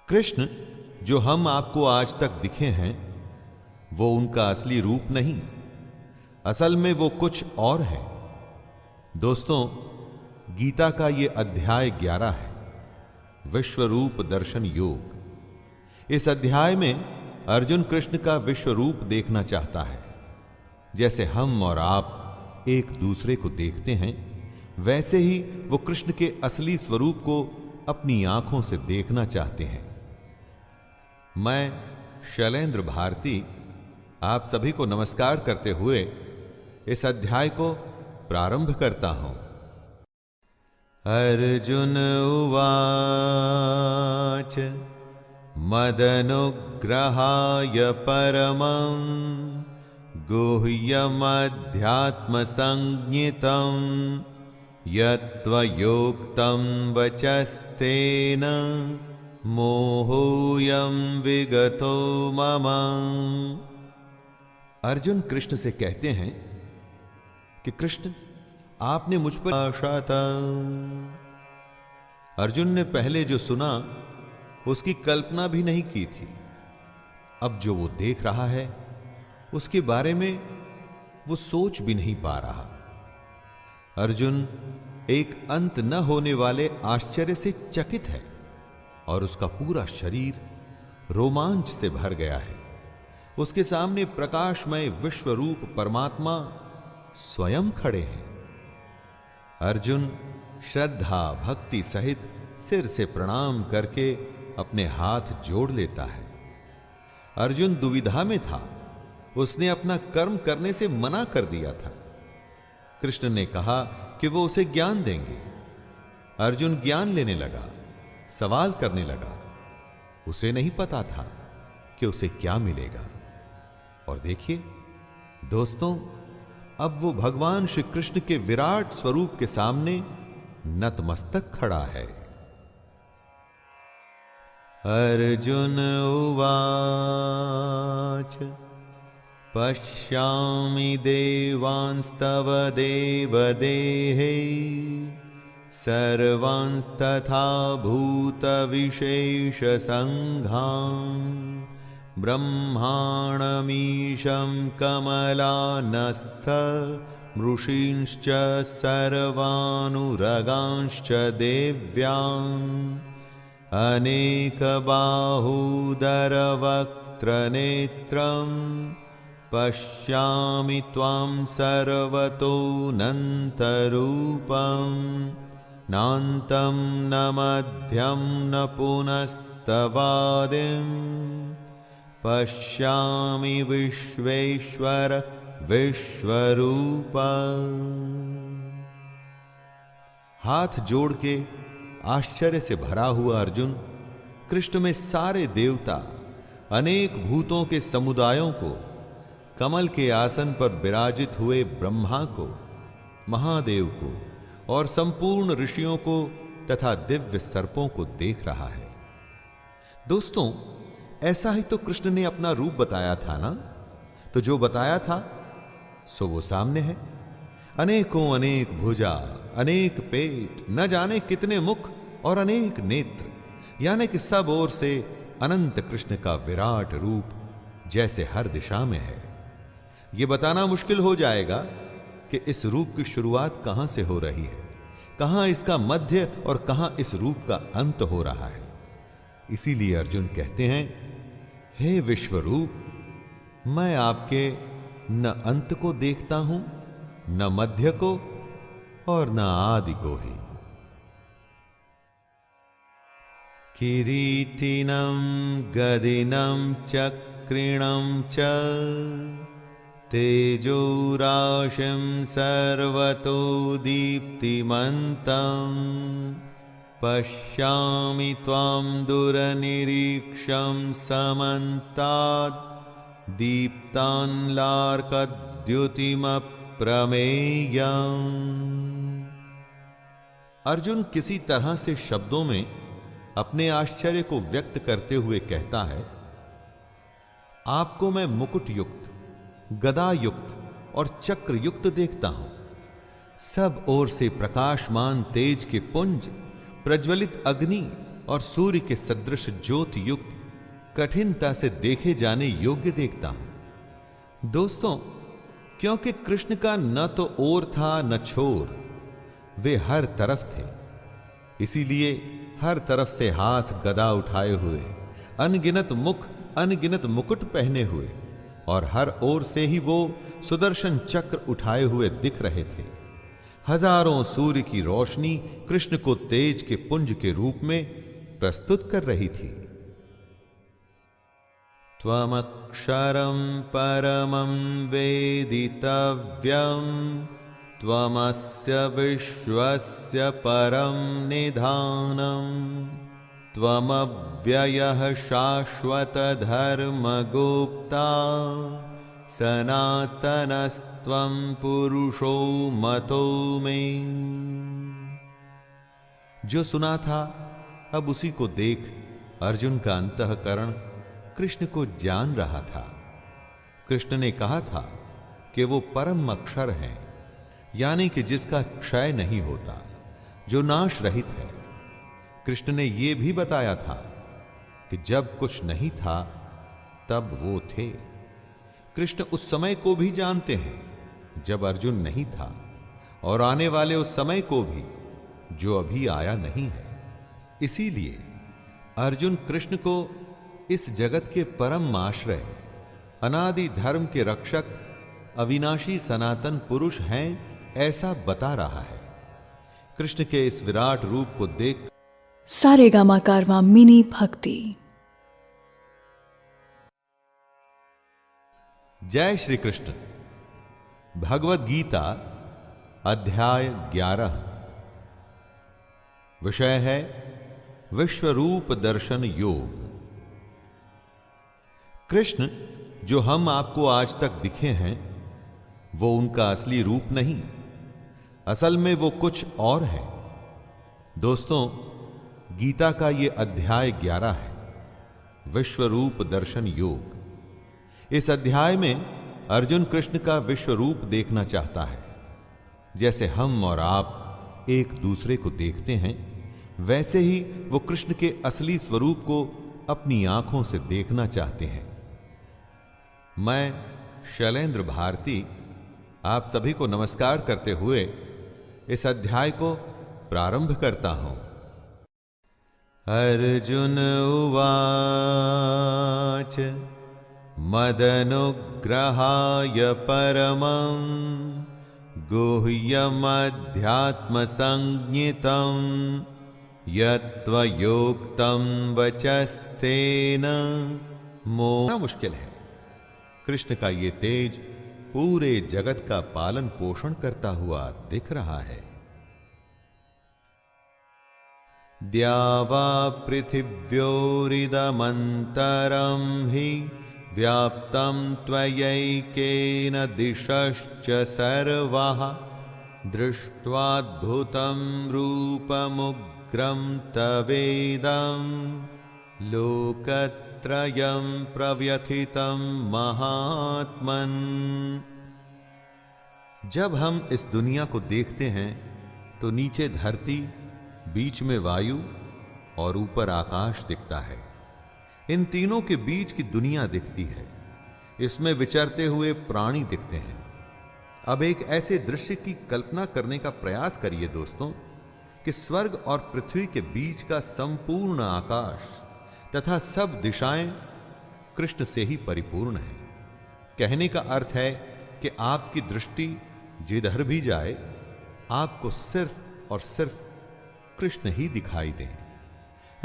कृष्ण जो हम आपको आज तक दिखे हैं वो उनका असली रूप नहीं, असल में वो कुछ और है। दोस्तों, गीता का ये अध्याय 11 है, विश्वरूप दर्शन योग। इस अध्याय में अर्जुन कृष्ण का विश्वरूप देखना चाहता है। जैसे हम और आप एक दूसरे को देखते हैं, वैसे ही वो कृष्ण के असली स्वरूप को अपनी आंखों से देखना चाहते हैं। मैं शैलेंद्र भारती आप सभी को नमस्कार करते हुए इस अध्याय को प्रारंभ करता हूं। अर्जुन उवाच मदनुग्रहाय परमं गुह्यमध्यात्मसंज्ञितं यत्त्वयोक्तं वचस्तेन मोहोऽयं विगतो मम। अर्जुन कृष्ण से कहते हैं कि कृष्ण आपने मुझ पर आशा था। अर्जुन ने पहले जो सुना उसकी कल्पना भी नहीं की थी। अब जो वो देख रहा है उसके बारे में वो सोच भी नहीं पा रहा। अर्जुन एक अंत न होने वाले आश्चर्य से चकित है और उसका पूरा शरीर रोमांच से भर गया है। उसके सामने प्रकाशमय विश्वरूप परमात्मा स्वयं खड़े हैं। अर्जुन श्रद्धा भक्ति सहित सिर से प्रणाम करके अपने हाथ जोड़ लेता है। अर्जुन दुविधा में था, उसने अपना कर्म करने से मना कर दिया था। कृष्ण ने कहा कि वो उसे ज्ञान देंगे। अर्जुन ज्ञान लेने लगा, सवाल करने लगा। उसे नहीं पता था कि उसे क्या मिलेगा। और देखिए दोस्तों, अब वो भगवान श्री कृष्ण के विराट स्वरूप के सामने नतमस्तक खड़ा है। अर्जुन उवाच पश्यामि देवांस्तव देवदेहे सर्वांस्तथा भूतविशेषसङ्घान् ब्रह्माणमीशं कमलानस्थ ऋषींश्च सर्वानुरगांश्च देव्यान् अनेकबाहूदरवक्त्रनेत्रम् पश्यामि त्वां सर्वतोऽनन्तरूपम् नान्तं न मध्यं न पुनस्तवादिम् पश्यामि विश्वेश्वर विश्वरूप। हाथ जोड़ के आश्चर्य से भरा हुआ अर्जुन कृष्ण में सारे देवता, अनेक भूतों के समुदायों को, कमल के आसन पर विराजित हुए ब्रह्मा को, महादेव को और संपूर्ण ऋषियों को तथा दिव्य सर्पों को देख रहा है। दोस्तों, ऐसा ही तो कृष्ण ने अपना रूप बताया था ना। तो जो बताया था सो वो सामने है। अनेकों अनेक भुजा, अनेक पेट, न जाने कितने मुख और अनेक नेत्र, यानी कि सब ओर से अनंत कृष्ण का विराट रूप जैसे हर दिशा में है। यह बताना मुश्किल हो जाएगा कि इस रूप की शुरुआत कहां से हो रही है, कहां इसका मध्य और कहां इस रूप का अंत हो रहा है। इसीलिए अर्जुन कहते हैं, हे विश्वरूप, मैं आपके न अंत को देखता हूं, न मध्य को और न आदि को ही। किरीटिनं गदिनं चक्रिणं च तेजोराशिं सर्वतो दीप्तिमन्तं पश्यामि त्वां दुरनिरीक्षं समन्तात् दीप्तान्लार्कद्युतिमप्रमेयम्। अर्जुन किसी तरह से शब्दों में अपने आश्चर्य को व्यक्त करते हुए कहता है, आपको मैं मुकुट युक्त, गदा युक्त और चक्र युक्त देखता हूं। सब ओर से प्रकाशमान तेज के पुंज, प्रज्वलित अग्नि और सूर्य के सदृश ज्योति युक्त, कठिनता से देखे जाने योग्य देखता हूं। दोस्तों, क्योंकि कृष्ण का न तो ओर था न छोर, वे हर तरफ थे, इसीलिए हर तरफ से हाथ गदा उठाए हुए, अनगिनत मुख, अनगिनत मुकुट पहने हुए और हर ओर से ही वो सुदर्शन चक्र उठाए हुए दिख रहे थे। हजारों सूर्य की रोशनी कृष्ण को तेज के पुंज के रूप में प्रस्तुत कर रही थी। त्वमक्षरं परमं वेदितव्यं त्वमस्य विश्वस्य परं निधानं त्वमव्ययः शाश्वत धर्मगुप्ता सनातनस्त्वं पुरुषो मतो मे। जो सुना था अब उसी को देख अर्जुन का अंतःकरण कृष्ण को जान रहा था। कृष्ण ने कहा था कि वो परम अक्षर हैं, यानी कि जिसका क्षय नहीं होता, जो नाश रहित है। कृष्ण ने यह भी बताया था कि जब कुछ नहीं था तब वो थे। कृष्ण उस समय को भी जानते हैं जब अर्जुन नहीं था, और आने वाले उस समय को भी जो अभी आया नहीं है। इसीलिए अर्जुन कृष्ण को इस जगत के परम आश्रय, अनादि धर्म के रक्षक, अविनाशी सनातन पुरुष हैं ऐसा बता रहा है। कृष्ण के इस विराट रूप को देख सारेगामा कारवां मिनी भक्ति। जय श्री कृष्ण। भगवद गीता अध्याय 11। विषय है विश्वरूप दर्शन योग। कृष्ण जो हम आपको आज तक दिखे हैं वो उनका असली रूप नहीं, असल में वो कुछ और है। दोस्तों, गीता का ये अध्याय 11 है, विश्वरूप दर्शन योग। इस अध्याय में अर्जुन कृष्ण का विश्वरूप देखना चाहता है। जैसे हम और आप एक दूसरे को देखते हैं, वैसे ही वो कृष्ण के असली स्वरूप को अपनी आंखों से देखना चाहते हैं। मैं शैलेंद्र भारती आप सभी को नमस्कार करते हुए इस अध्याय को प्रारंभ करता हूं। अर्जुन उवाच मदनुग्रहाय परमं गुह्यमध्यात्मसंज्ञितं यत्त्वयोक्तं वचस्तेन मोह। मुश्किल है, कृष्ण का ये तेज पूरे जगत का पालन पोषण करता हुआ दिख रहा है। द्यावा पृथिव्योरिदमन्तरं हि व्याप्तं त्वयैकेन दिशश्च सर्वाः दृष्ट्वाद्भुतं रूपमुग्रं तवेदं लोकत्रयं प्रव्यथितं महात्मन्। जब हम इस दुनिया को देखते हैं तो नीचे धरती, बीच में वायु और ऊपर आकाश दिखता है। इन तीनों के बीच की दुनिया दिखती है, इसमें विचरते हुए प्राणी दिखते हैं। अब एक ऐसे दृश्य की कल्पना करने का प्रयास करिए दोस्तों कि स्वर्ग और पृथ्वी के बीच का संपूर्ण आकाश तथा सब दिशाएं कृष्ण से ही परिपूर्ण है। कहने का अर्थ है कि आपकी दृष्टि जिधर भी जाए आपको सिर्फ और सिर्फ कृष्ण ही दिखाई दे।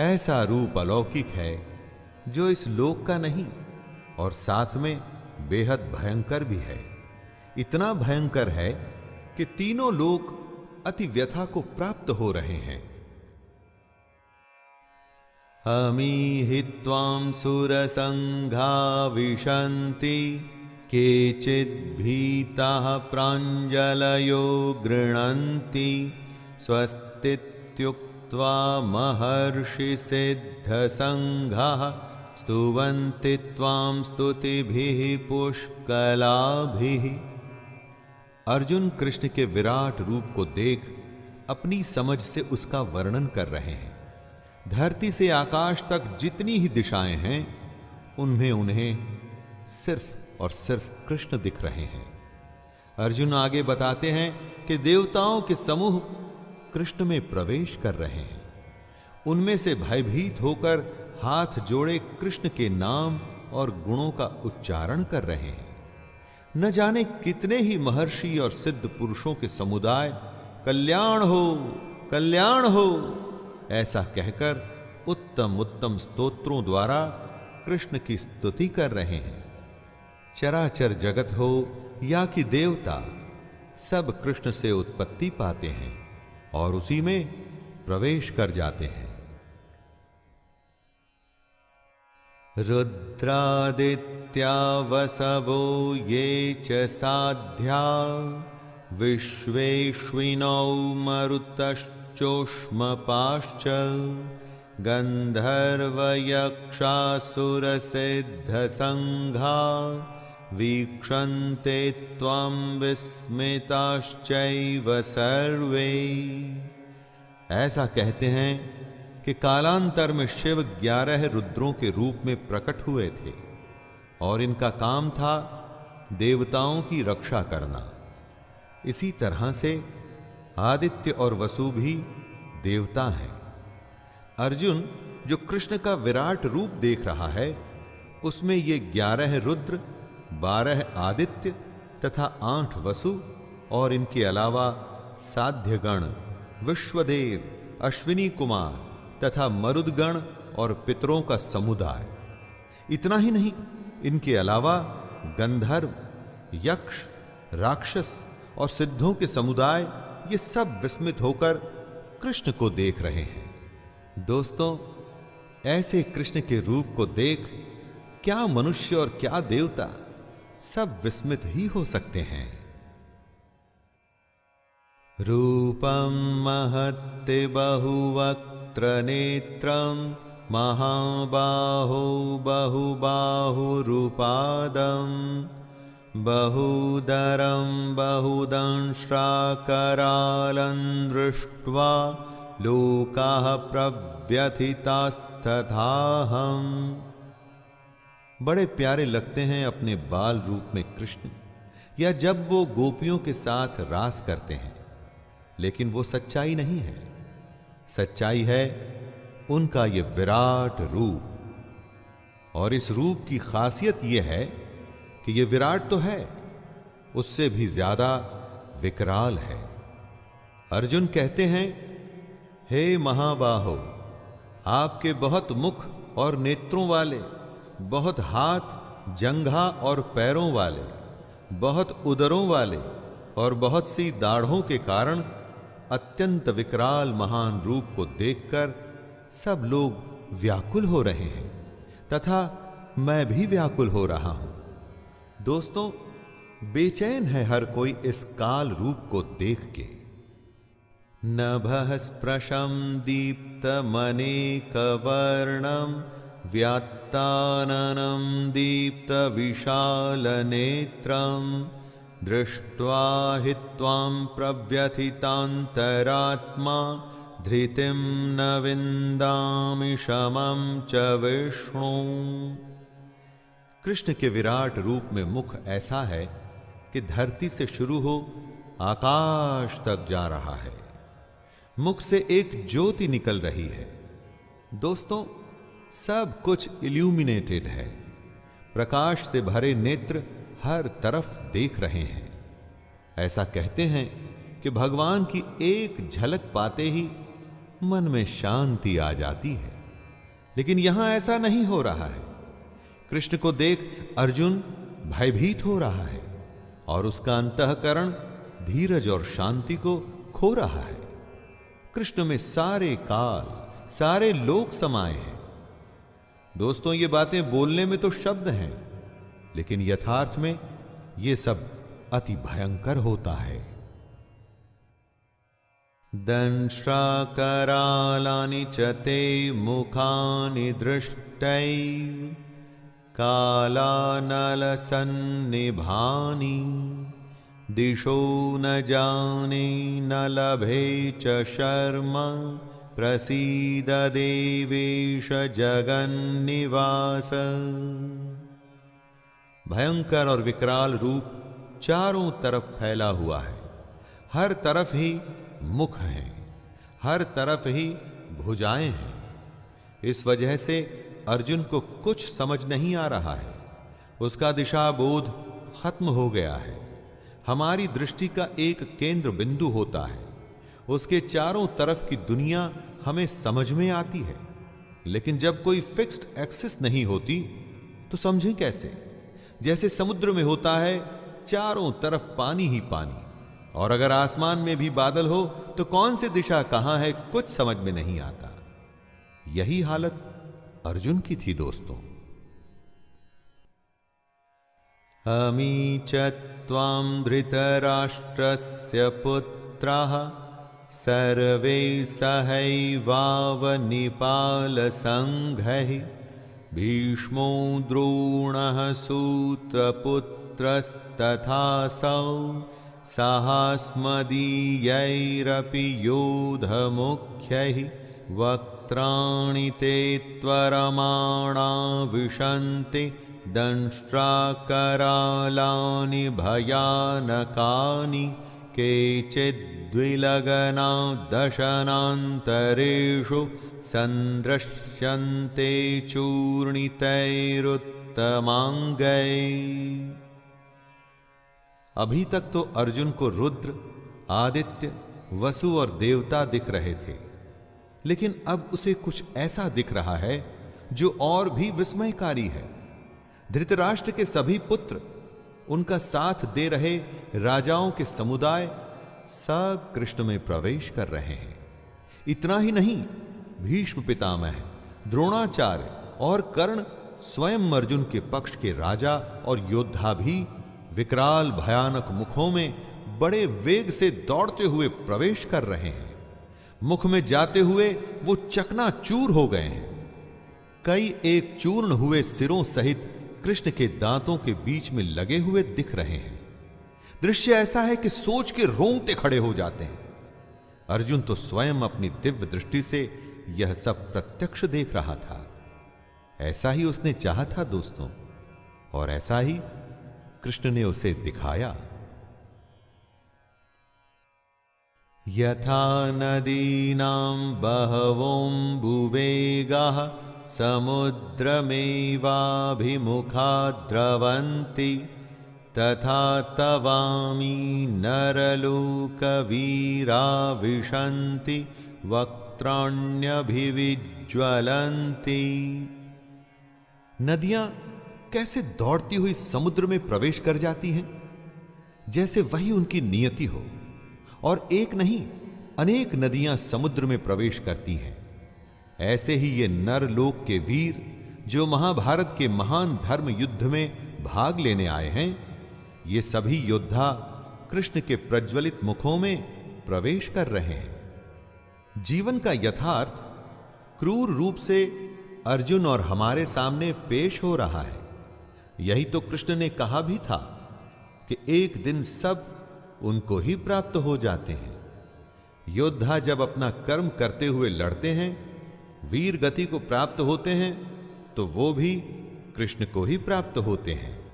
ऐसा रूप अलौकिक है जो इस लोक का नहीं और साथ में बेहद भयंकर भी है। इतना भयंकर है कि तीनों लोक अति व्यथा को प्राप्त हो रहे हैं। हमीहि त्वां सुरसंघा विशन्ति केचिद्भीताः प्राञ्जलयो गृह्णन्ति स्वस्तीत्युक्त्वा महर्षि सिद्धसंघाः स्तुवन्ति त्वां स्तुतिभिः पुष्कलाभिः। अर्जुन कृष्ण के विराट रूप को देख अपनी समझ से उसका वर्णन कर रहे हैं। धरती से आकाश तक जितनी ही दिशाएं हैं उनमें उन्हें सिर्फ और सिर्फ कृष्ण दिख रहे हैं। अर्जुन आगे बताते हैं कि देवताओं के समूह कृष्ण में प्रवेश कर रहे हैं। उनमें से भयभीत होकर हाथ जोड़े कृष्ण के नाम और गुणों का उच्चारण कर रहे हैं। न जाने कितने ही महर्षि और सिद्ध पुरुषों के समुदाय कल्याण हो ऐसा कहकर उत्तम उत्तम स्तोत्रों द्वारा कृष्ण की स्तुति कर रहे हैं। चराचर जगत हो या कि देवता, सब कृष्ण से उत्पत्ति पाते हैं और उसी में प्रवेश कर जाते हैं। रुद्रादित्या वसवो ये च साध्या विश्वेश्विनौ मरुतश्चोष्मपाश्च गन्धर्वयक्षासुरसिद्धसंघा वीक्षन्ते त्वां विस्मिताश्चैव सर्वे। ऐसा कहते हैं कि कालांतर में शिव 11 रुद्रों के रूप में प्रकट हुए थे और इनका काम था देवताओं की रक्षा करना। इसी तरह से आदित्य और वसु भी देवता हैं। अर्जुन जो कृष्ण का विराट रूप देख रहा है उसमें ये 11 रुद्र, 12 आदित्य तथा 8 वसु और इनके अलावा साध्यगण, विश्वदेव, अश्विनी कुमार तथा मरुदगण और पितरों का समुदाय। इतना ही नहीं, इनके अलावा गंधर्व, यक्ष, राक्षस और सिद्धों के समुदाय ये सब विस्मित होकर कृष्ण को देख रहे हैं। दोस्तों, ऐसे कृष्ण के रूप को देख क्या मनुष्य और क्या देवता सब विस्मित ही हो सकते हैं। रूपम महत्ते बहुवक्त्र नेत्रम महाबाहो बहुबाहुरुपादम बहुदरं बहुदंष्ट्राकरालं दृष्ट्वा लोकाः प्रव्यथितास्तथाहम्। बड़े प्यारे लगते हैं अपने बाल रूप में कृष्ण, या जब वो गोपियों के साथ रास करते हैं, लेकिन वो सच्चाई नहीं है। सच्चाई है उनका ये विराट रूप, और इस रूप की खासियत यह है कि ये विराट तो है, उससे भी ज्यादा विकराल है। अर्जुन कहते हैं, हे महाबाहो, आपके बहुत मुख और नेत्रों वाले, बहुत हाथ, जंघा और पैरों वाले, बहुत उदरों वाले और बहुत सी दाढ़ों के कारण अत्यंत विकराल महान रूप को देखकर सब लोग व्याकुल हो रहे हैं, तथा मैं भी व्याकुल हो रहा हूं। दोस्तों, बेचैन है हर कोई इस काल रूप को देख के। नभः स्पृशं दीप्तमनेकवर्णं व्यात्ताननं दीप्तविशालनेत्रं दृष्ट्वा हि त्वां प्रव्यथितान्तरात्मा धृतिं न विन्दामि शमं च विष्णु। कृष्ण के विराट रूप में मुख ऐसा है कि धरती से शुरू हो आकाश तक जा रहा है। मुख से एक ज्योति निकल रही है। दोस्तों, सब कुछ इल्यूमिनेटेड है। प्रकाश से भरे नेत्र हर तरफ देख रहे हैं। ऐसा कहते हैं कि भगवान की एक झलक पाते ही मन में शांति आ जाती है, लेकिन यहां ऐसा नहीं हो रहा है। कृष्ण को देख अर्जुन भयभीत हो रहा है और उसका अंतःकरण धीरज और शांति को खो रहा है। कृष्ण में सारे काल, सारे लोक समाये हैं। दोस्तों, ये बातें बोलने में तो शब्द हैं, लेकिन यथार्थ में ये सब अति भयंकर होता है। दंष्ट्राकरालानि च ते मुखानि दृष्टैव कालानलसन्निभानि दिशो न जाने न लभे च शर्म प्रसीद देवेश जगन्निवास। भयंकर और विकराल रूप चारों तरफ फैला हुआ है। हर तरफ ही मुख हैं, हर तरफ ही भुजाएं हैं। इस वजह से अर्जुन को कुछ समझ नहीं आ रहा है। उसका दिशा बोध खत्म हो गया है। हमारी दृष्टि का एक केंद्र बिंदु होता है, उसके चारों तरफ की दुनिया हमें समझ में आती है, लेकिन जब कोई फिक्स्ड एक्सिस नहीं होती तो समझें कैसे? जैसे समुद्र में होता है चारों तरफ पानी ही पानी, और अगर आसमान में भी बादल हो तो कौन सी दिशा कहां है कुछ समझ में नहीं आता। यही हालत अर्जुन की थी। दोस्तों, अमी च त्वां धृतराष्ट्रस्य पुत्राः सर्वे सहैवावनिपालसङ्घैः भीष्मो द्रोणः सूतपुत्रस्तथासौ साहस्मदीयैरपि योधमुख्यैः वक्त्राणि ते त्वरमाणा विशन्ति दंष्ट्राकरालानि भयानकानि केचिद्विलग्ना दशनान्तरेषु सन्दृश्यन्ते चूर्णितैरुत्तमाङ्गैः। अभी तक तो अर्जुन को रुद्र, आदित्य, वसु और देवता दिख रहे थे, लेकिन अब उसे कुछ ऐसा दिख रहा है जो और भी विस्मयकारी है। धृतराष्ट्र के सभी पुत्र, उनका साथ दे रहे राजाओं के समुदाय सब कृष्ण में प्रवेश कर रहे हैं। इतना ही नहीं, भीष्म पितामह, द्रोणाचार्य और कर्ण स्वयं अर्जुन के पक्ष के राजा और योद्धा भी विकराल भयानक मुखों में बड़े वेग से दौड़ते हुए प्रवेश कर रहे हैं। मुख में जाते हुए वो चकनाचूर हो गए हैं। कई एक चूर्ण हुए सिरों सहित कृष्ण के दांतों के बीच में लगे हुए दिख रहे हैं। दृश्य ऐसा है कि सोच के रोंगटे खड़े हो जाते हैं। अर्जुन तो स्वयं अपनी दिव्य दृष्टि से यह सब प्रत्यक्ष देख रहा था। ऐसा ही उसने चाहा था दोस्तों, और ऐसा ही कृष्ण ने उसे दिखाया। यथा नदीनां बहवोऽम्बुवेगाः समुद्रमेवाभिमुखा द्रवन्ति तथा तवामी नरलोकवीरा विशन्ति वक्त्राण्यभिविज्वलन्ति। नदियां कैसे दौड़ती हुई समुद्र में प्रवेश कर जाती हैं, जैसे वही उनकी नियति हो। और एक नहीं, अनेक नदियां समुद्र में प्रवेश करती हैं। ऐसे ही ये नरलोक के वीर जो महाभारत के महान धर्म युद्ध में भाग लेने आए हैं, ये सभी योद्धा कृष्ण के प्रज्वलित मुखों में प्रवेश कर रहे हैं। जीवन का यथार्थ क्रूर रूप से अर्जुन और हमारे सामने पेश हो रहा है। यही तो कृष्ण ने कहा भी था कि एक दिन सब उनको ही प्राप्त हो जाते हैं। योद्धा जब अपना कर्म करते हुए लड़ते हैं, वीर गति को प्राप्त होते हैं, तो वो भी कृष्ण को ही प्राप्त होते हैं।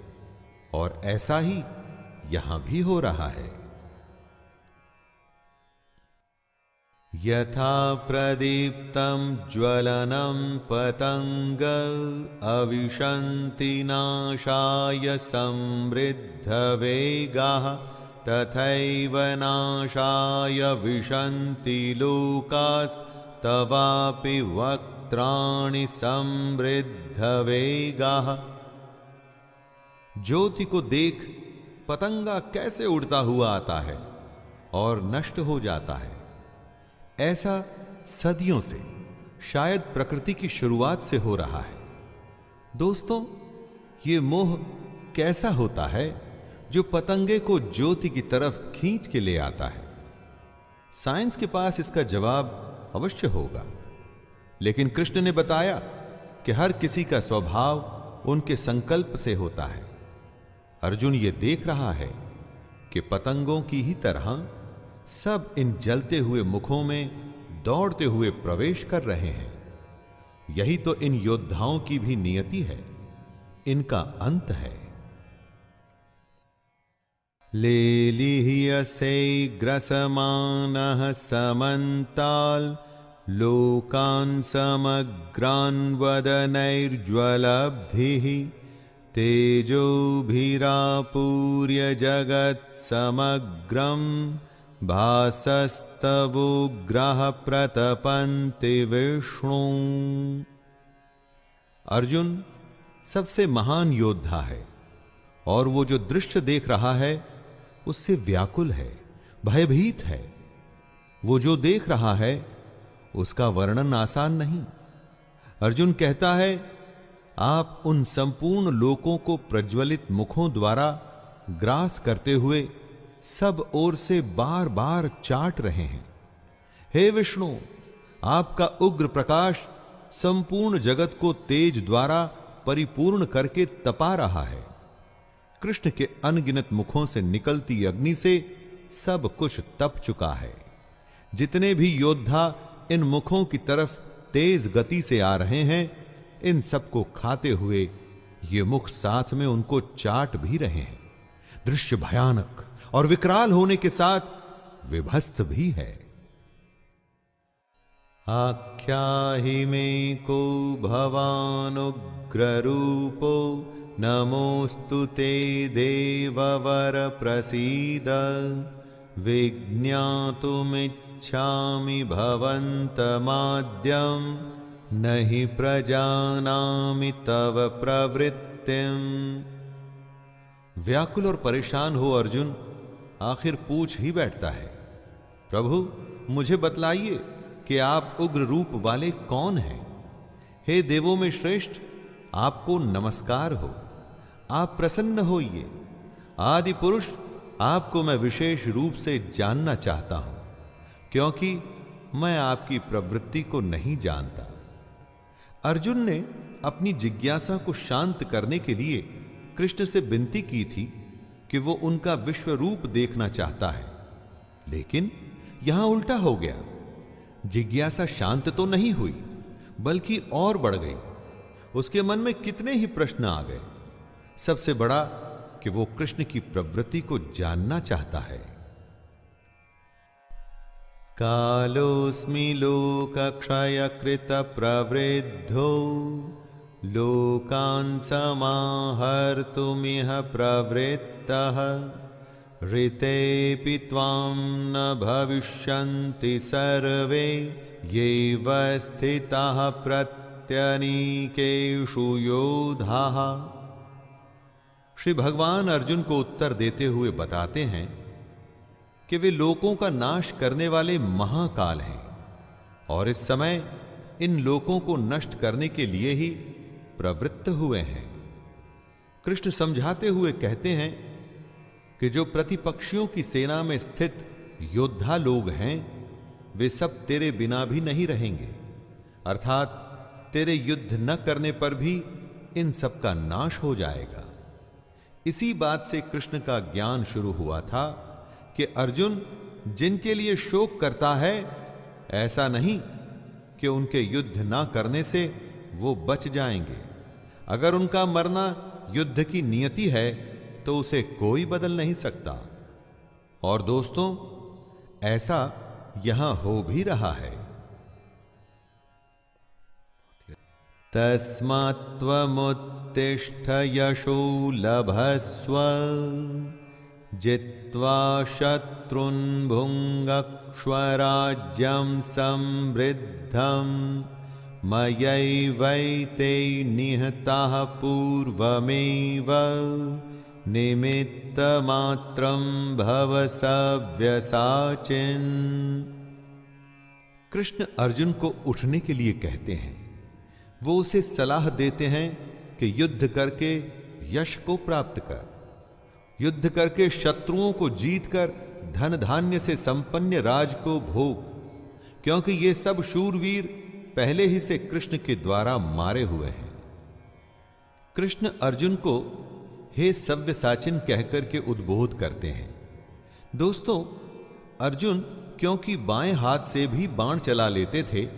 और ऐसा ही यहां भी हो रहा है। यथा प्रदीप्तं ज्वलनं पतंग अविशन्ति नाशाय समृद्धवेगाः तथैव नाशाय विशन्ति लोकास्तवापि वक्त्राणि समृद्धवेगाः। ज्योति को देख पतंगा कैसे उड़ता हुआ आता है और नष्ट हो जाता है, ऐसा सदियों से, शायद प्रकृति की शुरुआत से हो रहा है। दोस्तों, ये मोह कैसा होता है जो पतंगे को ज्योति की तरफ खींच के ले आता है? साइंस के पास इसका जवाब अवश्य होगा, लेकिन कृष्ण ने बताया कि हर किसी का स्वभाव उनके संकल्प से होता है। अर्जुन ये देख रहा है कि पतंगों की ही तरह सब इन जलते हुए मुखों में दौड़ते हुए प्रवेश कर रहे हैं। यही तो इन योद्धाओं की भी नियति है, इनका अंत है। लेलिह्यसे ग्रसमानः समन्ताल् लोकान् समग्रान् वदनैर्ज्वलब्धिः तेजोभिरापूर्य जगत् समग्रम् भासस्तवोग्रः प्रतपन्ति विष्णु। अर्जुन सबसे महान योद्धा है और वो जो दृश्य देख रहा है उससे व्याकुल है, भयभीत है। वो जो देख रहा है उसका वर्णन आसान नहीं। अर्जुन कहता है, आप उन संपूर्ण लोकों को प्रज्वलित मुखों द्वारा ग्रास करते हुए सब ओर से बार बार चाट रहे हैं। हे विष्णु, आपका उग्र प्रकाश संपूर्ण जगत को तेज द्वारा परिपूर्ण करके तपा रहा है। कृष्ण के अनगिनत मुखों से निकलती अग्नि से सब कुछ तप चुका है। जितने भी योद्धा इन मुखों की तरफ तेज गति से आ रहे हैं, इन सबको खाते हुए ये मुख साथ में उनको चाट भी रहे हैं। दृश्य भयानक और विकराल होने के साथ विभस्त भी है। आख्याहि में को भवानुग्र रूपो नमोस्तु ते देववर प्रसीद विज्ञातुमिच्छामि भवन्तमाद्यं नहि प्रजानामि तव प्रवृत्तिम्। व्याकुल और परेशान हो अर्जुन आखिर पूछ ही बैठता है, प्रभु मुझे बतलाइए कि कि आप उग्र रूप वाले कौन हैं? हे देवों में श्रेष्ठ, आपको नमस्कार हो। आप प्रसन्न होइए। आदि पुरुष, आपको मैं विशेष रूप से जानना चाहता हूं, क्योंकि मैं आपकी प्रवृत्ति को नहीं जानता। अर्जुन ने अपनी जिज्ञासा को शांत करने के लिए कृष्ण से विनती की थी कि वो उनका विश्व रूप देखना चाहता है, लेकिन यहां उल्टा हो गया। जिज्ञासा शांत तो नहीं हुई, बल्कि और बढ़ गई। उसके मन में कितने ही प्रश्न आ गए। सबसे बड़ा कि वो कृष्ण की प्रवृत्ति को जानना चाहता है। कालोस्मि लोकक्षयकृत प्रवृद्धो लोकान् समाहर्तुमिह प्रवृत्तः ऋतेऽपि त्वां न भविष्यन्ति सर्वे येव स्थिताः प्रत्यनीकेषु योधाः। श्री भगवान अर्जुन को उत्तर देते हुए बताते हैं कि वे लोकों का नाश करने वाले महाकाल हैं और इस समय इन लोकों को नष्ट करने के लिए ही प्रवृत्त हुए हैं। कृष्ण समझाते हुए कहते हैं कि जो प्रतिपक्षियों की सेना में स्थित योद्धा लोग हैं, वे सब तेरे बिना भी नहीं रहेंगे, अर्थात तेरे युद्ध न करने पर भी इन सब का नाश हो जाएगा। इसी बात से कृष्ण का ज्ञान शुरू हुआ था कि अर्जुन जिनके लिए शोक करता है, ऐसा नहीं कि उनके युद्ध ना करने से वो बच जाएंगे। अगर उनका मरना युद्ध की नियति है तो उसे कोई बदल नहीं सकता। और दोस्तों, ऐसा यहां हो भी रहा है। तस्मात्त्वमुत्तिष्ठ यशो लभस्व जित्वा शत्रुन् भुङ्क्ष्व समृद्धं मयैवैते निहताः पूर्वमेव निमित्तमात्रं भव सव्यसाचिन्। कृष्ण अर्जुन को उठने के लिए कहते हैं। वो उसे सलाह देते हैं कि युद्ध करके यश को प्राप्त कर, युद्ध करके शत्रुओं को जीतकर धन धान्य से संपन्न राज को भोग, क्योंकि ये सब शूरवीर पहले ही से कृष्ण के द्वारा मारे हुए हैं। कृष्ण अर्जुन को हे सव्यसाचिन कहकर के उद्बोध करते हैं। दोस्तों, अर्जुन क्योंकि बाएं हाथ से भी बाण चला लेते थे,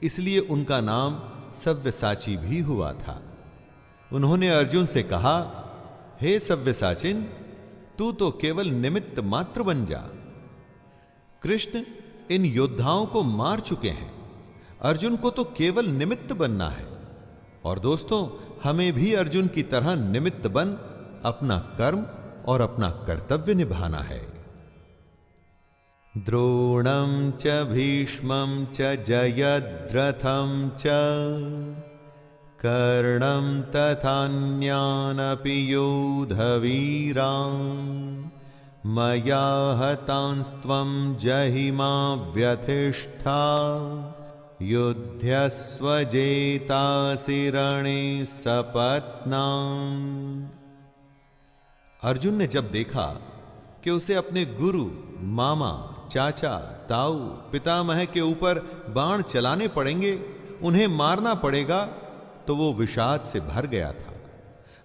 इसलिए उनका नाम सव्यसाची भी हुआ था। उन्होंने अर्जुन से कहा, हे सव्यसाचिन, तू तो केवल निमित्त मात्र बन जा। कृष्ण इन योद्धाओं को मार चुके हैं, अर्जुन को तो केवल निमित्त बनना है। और दोस्तों, हमें भी अर्जुन की तरह निमित्त बन अपना कर्म और अपना कर्तव्य निभाना है। द्रोणं च भीष्मं च जयद्रथं च कर्णं तथान्यानपि योधवीरान् मया हतांस्त्वं जहिमा व्यथिष्ठा युध्यस्व जेतासि रणे सपत्नाम्। अर्जुन ने जब देखा कि उसे अपने गुरु, मामा, चाचा, ताऊ, पितामह के ऊपर बाण चलाने पड़ेंगे, उन्हें मारना पड़ेगा, तो वो विषाद से भर गया था।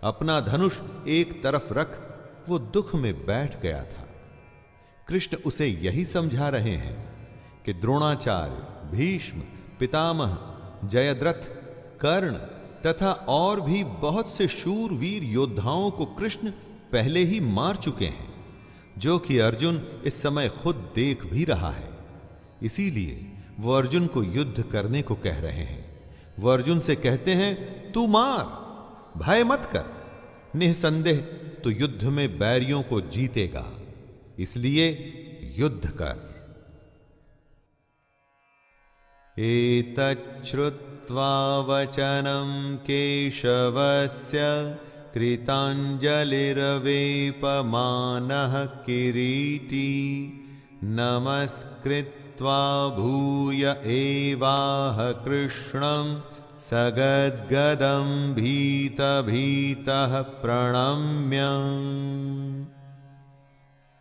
अपना धनुष एक तरफ रख वो दुख में बैठ गया था। कृष्ण उसे यही समझा रहे हैं कि द्रोणाचार्य, भीष्म, पितामह, जयद्रथ, कर्ण तथा और भी बहुत से शूरवीर योद्धाओं को कृष्ण पहले ही मार चुके हैं, जो कि अर्जुन इस समय खुद देख भी रहा है। इसीलिए वो अर्जुन को युद्ध करने को कह रहे हैं। वो अर्जुन से कहते हैं, तू मार, भय मत कर, निसंदेह तो युद्ध में बैरियों को जीतेगा, इसलिए युद्ध कर। एतच्छ्रुत्वा वचनं केशवस्य कृताञ्जलिर्वेपमानः किरीटी नमस्कृत्य स्थित्वा भूय एवाह कृष्णं सगद्गदं भीत भीतः प्रणम्य।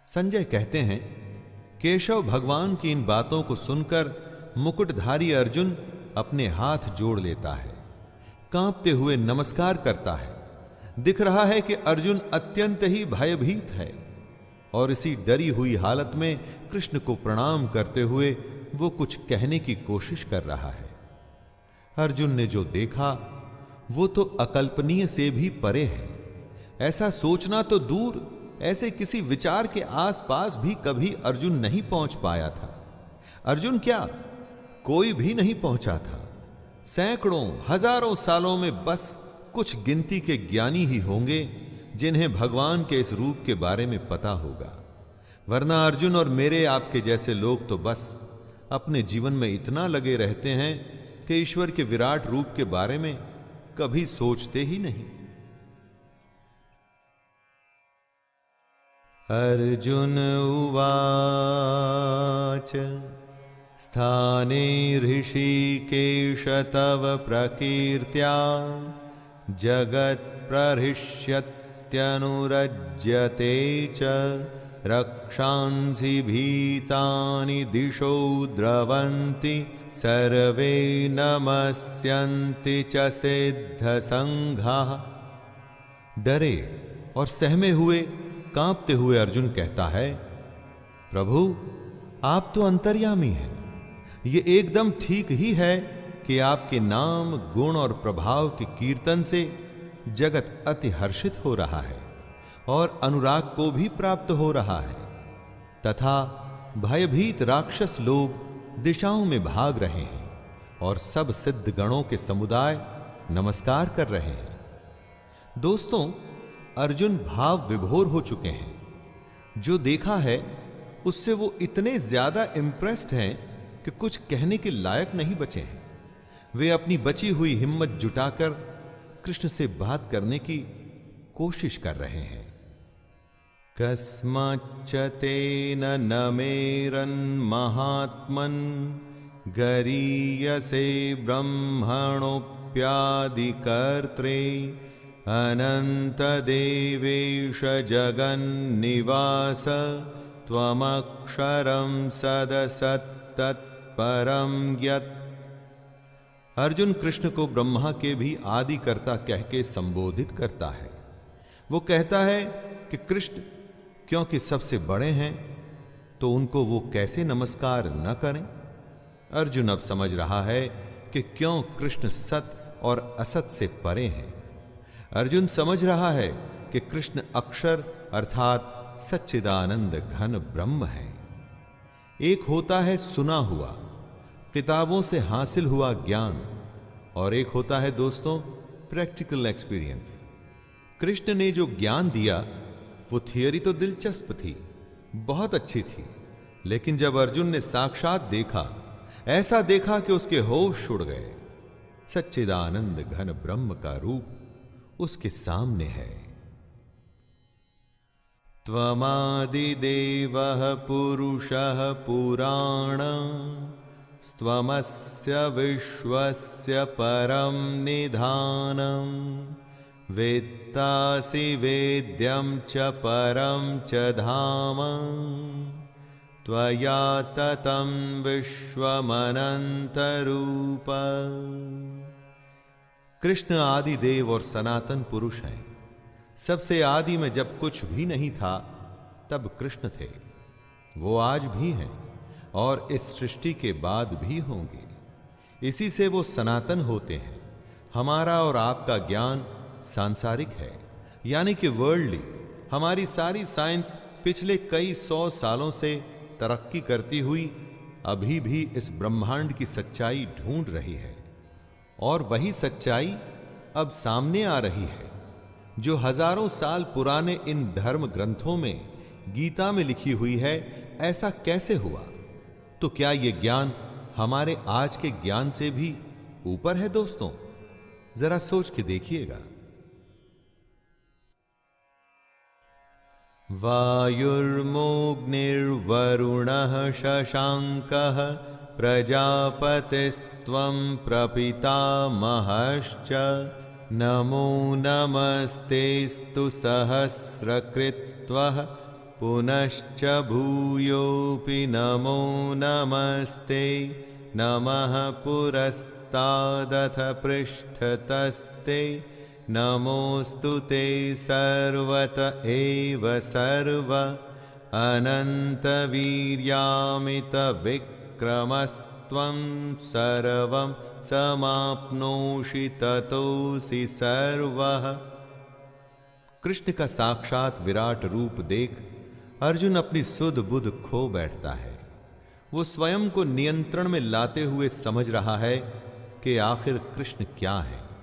संजय कहते हैं, केशव भगवान की इन बातों को सुनकर मुकुटधारी अर्जुन अपने हाथ जोड़ लेता है, कांपते हुए नमस्कार करता है। दिख रहा है कि अर्जुन अत्यंत ही भयभीत है और इसी डरी हुई हालत में कृष्ण को प्रणाम करते हुए वो कुछ कहने की कोशिश कर रहा है। अर्जुन ने जो देखा वो तो अकल्पनीय से भी परे है। ऐसा सोचना तो दूर, ऐसे किसी विचार के आसपास भी कभी अर्जुन नहीं पहुंच पाया था। अर्जुन क्या, कोई भी नहीं पहुंचा था। सैकड़ों हजारों सालों में बस कुछ गिनती के ज्ञानी ही होंगे जिन्हें भगवान के इस रूप के बारे में पता होगा, वरना अर्जुन और मेरे आपके जैसे लोग तो बस अपने जीवन में इतना लगे रहते हैं कि ईश्वर के विराट रूप के बारे में कभी सोचते ही नहीं। अर्जुन उवाच स्थाने ऋषिकेश तव प्रकीर्त्या जगत्प्रहृष्यत्यनुरज्यते च रक्षांसि भीतानि दिशो द्रवन्ति सर्वे नमस्यन्ति च सिद्धसंघाः। डरे और सहमे हुए कांपते हुए अर्जुन कहता है, प्रभु आप तो अंतर्यामी हैं। ये एकदम ठीक ही है कि आपके नाम, गुण और प्रभाव के कीर्तन से जगत अति हर्षित हो रहा है और अनुराग को भी प्राप्त हो रहा है, तथा भयभीत राक्षस लोग दिशाओं में भाग रहे हैं और सब सिद्ध गणों के समुदाय नमस्कार कर रहे हैं। दोस्तों, अर्जुन भाव विभोर हो चुके हैं। जो देखा है उससे वो इतने ज्यादा इंप्रेस्ड हैं कि कुछ कहने के लायक नहीं बचे हैं। वे अपनी बची हुई हिम्मत जुटाकर कृष्ण से बात करने की कोशिश कर रहे हैं। कस्माच्च तेन नमेरन् महात्मन् गरीयसे ब्रह्मणोऽप्यादिकर्त्रे अनंत देवेश जगन्निवास त्वमक्षरं सदसत्तत्परं यत्। अर्जुन कृष्ण को ब्रह्मा के भी आदि कर्ता कह के संबोधित करता है। वो कहता है कि कृष्ण क्योंकि सबसे बड़े हैं तो उनको वो कैसे नमस्कार न करें। अर्जुन अब समझ रहा है कि क्यों कृष्ण सत और असत से परे हैं। अर्जुन समझ रहा है कि कृष्ण अक्षर अर्थात सच्चिदानंद घन ब्रह्म है। एक होता है सुना हुआ, किताबों से हासिल हुआ ज्ञान, और एक होता है दोस्तों प्रैक्टिकल एक्सपीरियंस। कृष्ण ने जो ज्ञान दिया वो थियरी तो दिलचस्प थी, बहुत अच्छी थी, लेकिन जब अर्जुन ने साक्षात देखा, ऐसा देखा कि उसके होश उड़ गए। सच्चिदानंद घन ब्रह्म का रूप उसके सामने है। त्वमादिदेवः पुरुषः पुराण त्वमस्य विश्वस्य परं निधानं वेत्तासि वेद्यं च परं च धाम त्वया ततं विश्वमनन्तरूप। कृष्ण आदि देव और सनातन पुरुष हैं। सबसे आदि में जब कुछ भी नहीं था तब कृष्ण थे। वो आज भी हैं और इस सृष्टि के बाद भी होंगे। इसी से वो सनातन होते हैं। हमारा और आपका ज्ञान सांसारिक है, यानी कि वर्ल्डली। हमारी सारी साइंस पिछले कई 100 सालों से तरक्की करती हुई अभी भी इस ब्रह्मांड की सच्चाई ढूंढ रही है, और वही सच्चाई अब सामने आ रही है जो हजारों साल पुराने इन धर्म ग्रंथों में, गीता में लिखी हुई है। ऐसा कैसे हुआ? तो क्या यह ज्ञान हमारे आज के ज्ञान से भी ऊपर है दोस्तों? जरा सोच के देखिएगा। वायुर्मोऽग्निर्वरुणः शशाङ्कः प्रजापतिस्त्वं प्रपितामहश्च नमो नमस्तेस्तु सहस्रकृत्वः पुनश्च भूयोऽपि नमो नमस्ते नमः पुरस्तादथ पृष्ठतस्ते नमोऽस्तु ते सर्वत एव सर्व अनन्तवीर्यामितविक्रमस्त्वं सर्वं समाप्नोषि ततोऽसि सर्वः। कृष्ण का साक्षात विराट रूप देख अर्जुन अपनी सुध बुध खो बैठता है। वो स्वयं को नियंत्रण में लाते हुए समझ रहा है कि आखिर कृष्ण क्या है।